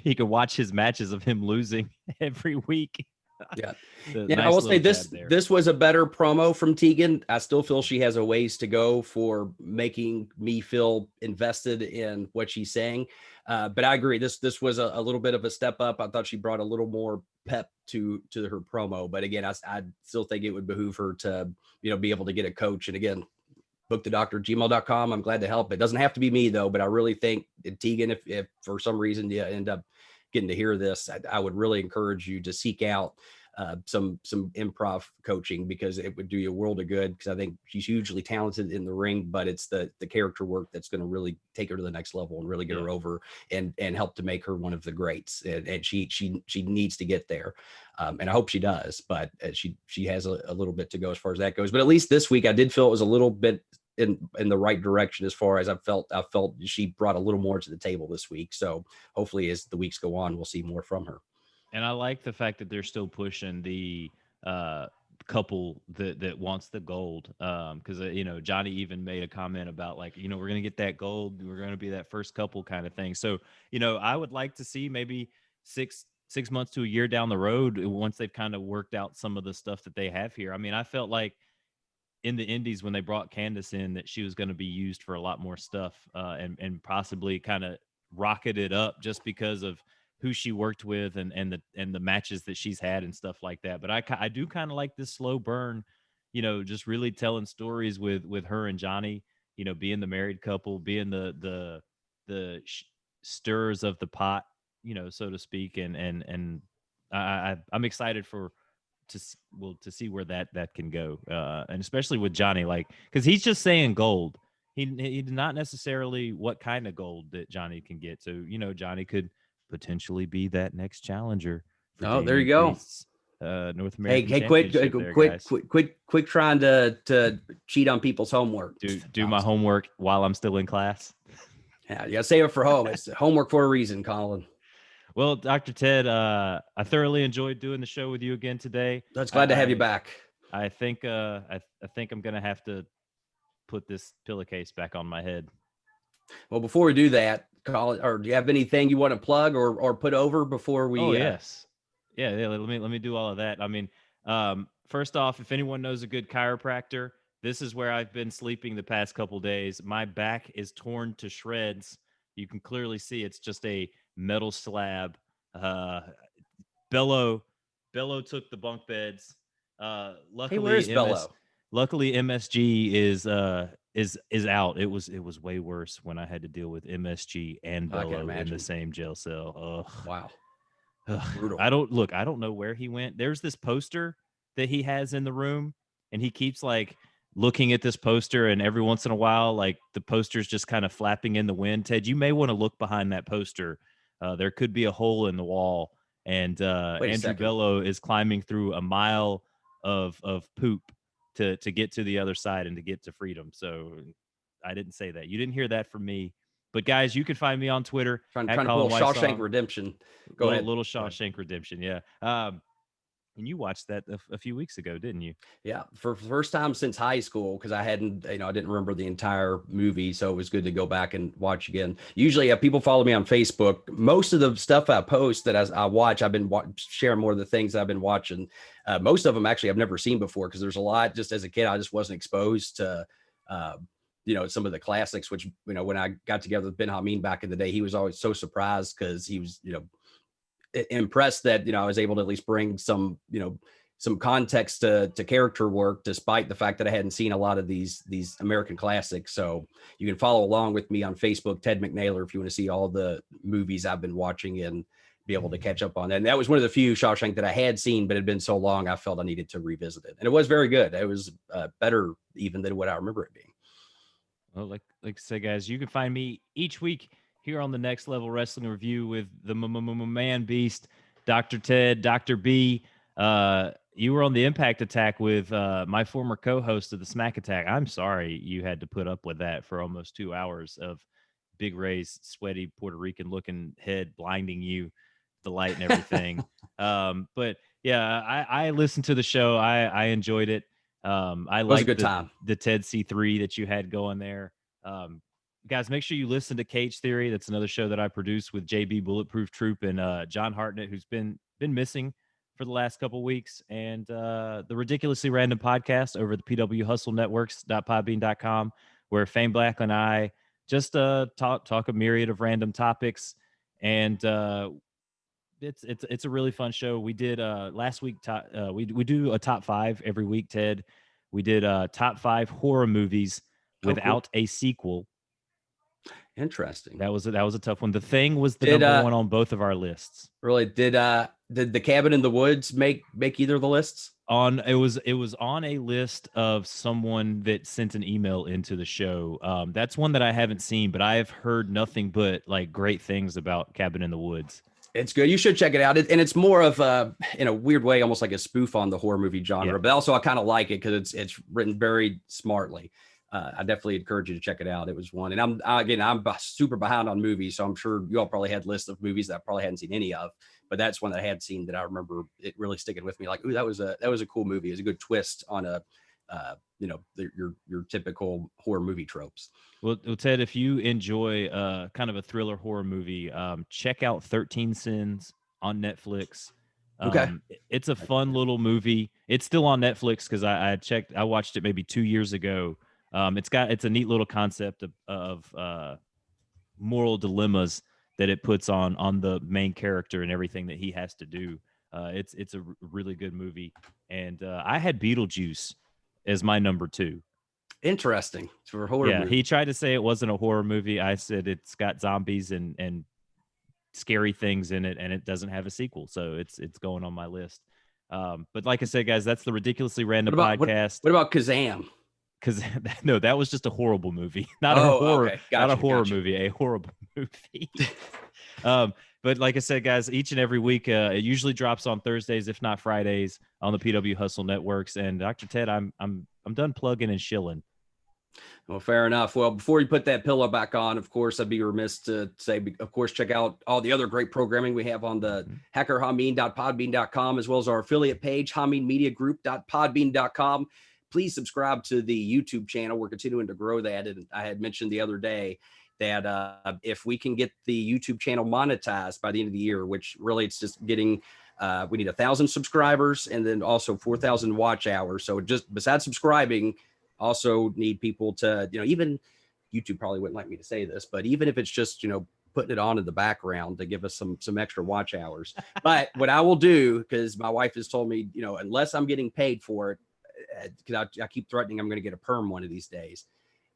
he could watch his matches of him losing every week. Yeah. Nice I will say this was a better promo from Tegan. I still feel she has a ways to go for making me feel invested in what she's saying. But I agree. This was a little bit of a step up. I thought she brought a little more pep to her promo. But again, I still think it would behoove her to, be able to get a coach. And again, bookthedoctor@gmail.com. I'm glad to help. It doesn't have to be me though, but I really think Tegan, if for some reason you end up getting to hear this, I would really encourage you to seek out some improv coaching, because it would do you a world of good, because I think she's hugely talented in the ring, but it's the character work that's going to really take her to the next level and really get her over and help to make her one of the greats. And she needs to get there. And I hope she does, but she has a little bit to go as far as that goes. But at least this week I did feel it was a little bit in the right direction, as far as I felt she brought a little more to the table this week. So hopefully as the weeks go on, we'll see more from her. And I like the fact that they're still pushing the couple that wants the gold. Because, Johnny even made a comment about like, we're going to get that gold. We're going to be that first couple kind of thing. So, I would like to see maybe six months to a year down the road, once they've kind of worked out some of the stuff that they have here. I mean, I felt like in the indies when they brought Candice in that she was going to be used for a lot more stuff, and possibly kind of rocketed up just because of who she worked with and the matches that she's had and stuff like that. But I do kind of like this slow burn, just really telling stories with her and Johnny, being the married couple, being the stirs of the pot, so to speak. And I'm excited to see where that can go, and especially with Johnny, like, because he's just saying gold. He's not necessarily what kind of gold that Johnny can get. So Johnny could potentially be that next challenger for Oh, there you Damian go. Priest's North Hey, American hey, Championship. quit trying to cheat on people's homework. Do my homework while I'm still in class. Yeah, you gotta save it for home. It's homework for a reason, Colin. Well, Dr. Ted, I thoroughly enjoyed doing the show with you again today. That's glad to have you back. I think I think I'm gonna have to put this pillowcase back on my head. Well, before we do that, Colin, or do you have anything you want to plug or put over before we? Oh yes, yeah. Let me do all of that. I mean, first off, if anyone knows a good chiropractor, this is where I've been sleeping the past couple days. My back is torn to shreds. You can clearly see it's just a metal slab. Bello took the bunk beds. Luckily, hey, where's Bello? Luckily, MSG is out. It was way worse when I had to deal with MSG and Bello in the same jail cell. Ugh. Wow. Brutal. I don't know where he went. There's this poster that he has in the room, and he keeps like looking at this poster, and every once in a while, like the poster's just kind of flapping in the wind. Ted, you may want to look behind that poster. There could be a hole in the wall, and Andrew Bello is climbing through a mile of poop to get to the other side and to get to freedom. So I didn't say that. You didn't hear that from me. But guys, you can find me on Twitter trying to pull Shawshank Redemption. Go ahead. Little Shawshank Redemption, yeah. And you watched that a few weeks ago, didn't you? Yeah, for the first time since high school, because I didn't remember the entire movie, so it was good to go back and watch again. Usually, people follow me on Facebook. Most of the stuff I post that I watch, I've been sharing more of the things I've been watching. Most of them actually I've never seen before, because there's a lot. Just as a kid, I just wasn't exposed to some of the classics. Which when I got together with Ben Hameen back in the day, he was always so surprised because he was impressed that I was able to at least bring some context to character work, despite the fact that I hadn't seen a lot of these American classics. So you can follow along with me on Facebook, Ted McNaylor, if you want to see all the movies I've been watching and be able to catch up on that. And that was one of the few Shawshank that I had seen, but it had been so long I felt I needed to revisit it. And it was very good. It was better even than what I remember it being. Well, like I say, guys, you can find me each week here on the Next Level Wrestling Review with the man beast, Dr. Ted, Dr. B. You were on the Impact Attack with my former co-host of the Smack Attack. I'm sorry you had to put up with that for almost 2 hours of Big Ray's sweaty Puerto Rican looking head blinding you, the light and everything. But yeah, I listened to the show. I enjoyed it. I liked the Ted C3 that you had going there. Guys, make sure you listen to Cage Theory. That's another show that I produce with JB Bulletproof Troop and John Hartnett, who's been missing for the last couple of weeks, and the Ridiculously Random podcast over at the PW Hustle Networks.podbean.com, where Fame Black and I just talk a myriad of random topics, and it's a really fun show. We did last week. We do a top 5 every week, Ted. We did top 5 horror movies without a sequel. Interesting. That was a tough one. The Thing was the number one on both of our lists. Really? Did The Cabin in the Woods make either of the lists? It was on a list of someone that sent an email into the show. That's one that I haven't seen, but I have heard nothing but like great things about Cabin in the Woods. It's good. You should check it out. And it's more of in a weird way, almost like a spoof on the horror movie genre. Yeah. But also I kind of like it because it's written very smartly. I definitely encourage you to check it out. It was one. And I'm super behind on movies, so I'm sure you all probably had lists of movies that I probably hadn't seen any of. But that's one that I had seen that I remember it really sticking with me. Like, ooh, that was a cool movie. It was a good twist on your typical horror movie tropes. Well, Ted, if you enjoy kind of a thriller horror movie, check out 13 Sins on Netflix. Okay. It's a fun little movie. It's still on Netflix because I checked. I watched it maybe 2 years ago. It's a neat little concept of moral dilemmas that it puts on the main character and everything that he has to do. It's a really good movie, and I had Beetlejuice as my number 2. Interesting. For a horror Yeah, movie. he tried to say it wasn't a horror movie. I said it's got zombies and scary things in it, and it doesn't have a sequel, so it's going on my list. But like I said, guys, that's the Ridiculously Random podcast. What about Kazam? Because no, that was just a horrible movie, not Okay. not a horror movie, a horrible movie. But like I said, guys, each and every week, it usually drops on Thursdays, if not Fridays, on the PW Hustle networks. And Dr. Ted, I'm done plugging and shilling. Well, fair enough. Well, before you put that pillow back on, of course, I'd be remiss to say, of course, check out all the other great programming we have on the hackerhameen.podbean.com, as well as our affiliate page, hameenmediagroup.podbean.com. Please subscribe to the YouTube channel. We're continuing to grow that. And I had mentioned the other day that if we can get the YouTube channel monetized by the end of the year, which really it's just getting, we need 1,000 subscribers and then also 4,000 watch hours. So just besides subscribing, also need people to, even YouTube probably wouldn't like me to say this, but even if it's just, putting it on in the background to give us some extra watch hours. But what I will do, because my wife has told me, unless I'm getting paid for it, because I keep threatening I'm going to get a perm one of these days.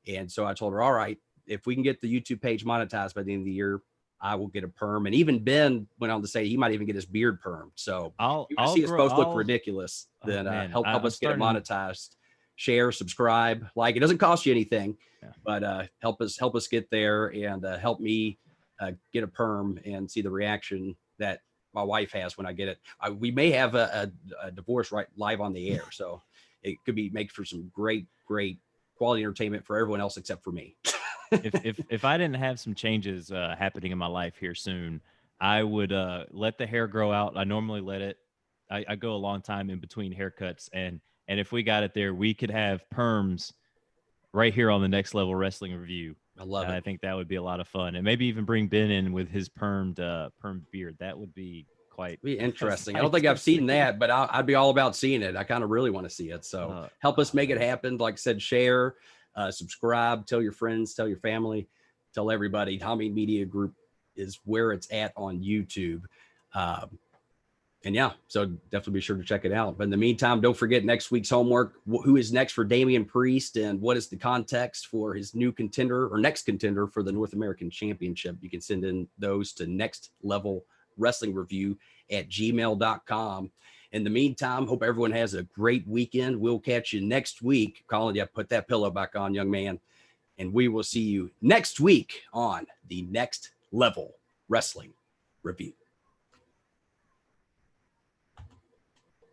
And so I told her, all right, if we can get the YouTube page monetized by the end of the year, I will get a perm. And even Ben went on to say he might even get his beard permed. So I'll see us both look ridiculous. Then help us get it monetized. Share, subscribe, like. It doesn't cost you anything, but help us get there and help me get a perm and see the reaction that my wife has when I get it. We may have a divorce right live on the air, so it could make for some great quality entertainment for everyone else except for me. if I didn't have some changes happening in my life here soon, I would let the hair grow out. I normally let it. I go a long time in between haircuts, and if we got it there, we could have perms right here on the Next Level Wrestling Review. I love it. I think that would be a lot of fun, and maybe even bring Ben in with his permed beard. That would be quite interesting. I don't think I've seen that, but I'd be all about seeing it. I kind of really want to see it. So help us make it happen. Like I said, share, subscribe, tell your friends, tell your family, tell everybody. Hameen Media Group is where it's at on YouTube. And yeah, so definitely be sure to check it out. But in the meantime, don't forget next week's homework. Who is next for Damian Priest, and what is the context for his new contender or next contender for the North American Championship? You can send in those to Next Level Wrestling Review at gmail.com. In the meantime, hope everyone has a great weekend. We'll catch you next week. Colin, yeah, put that pillow back on, young man. And we will see you next week on the Next Level Wrestling Review.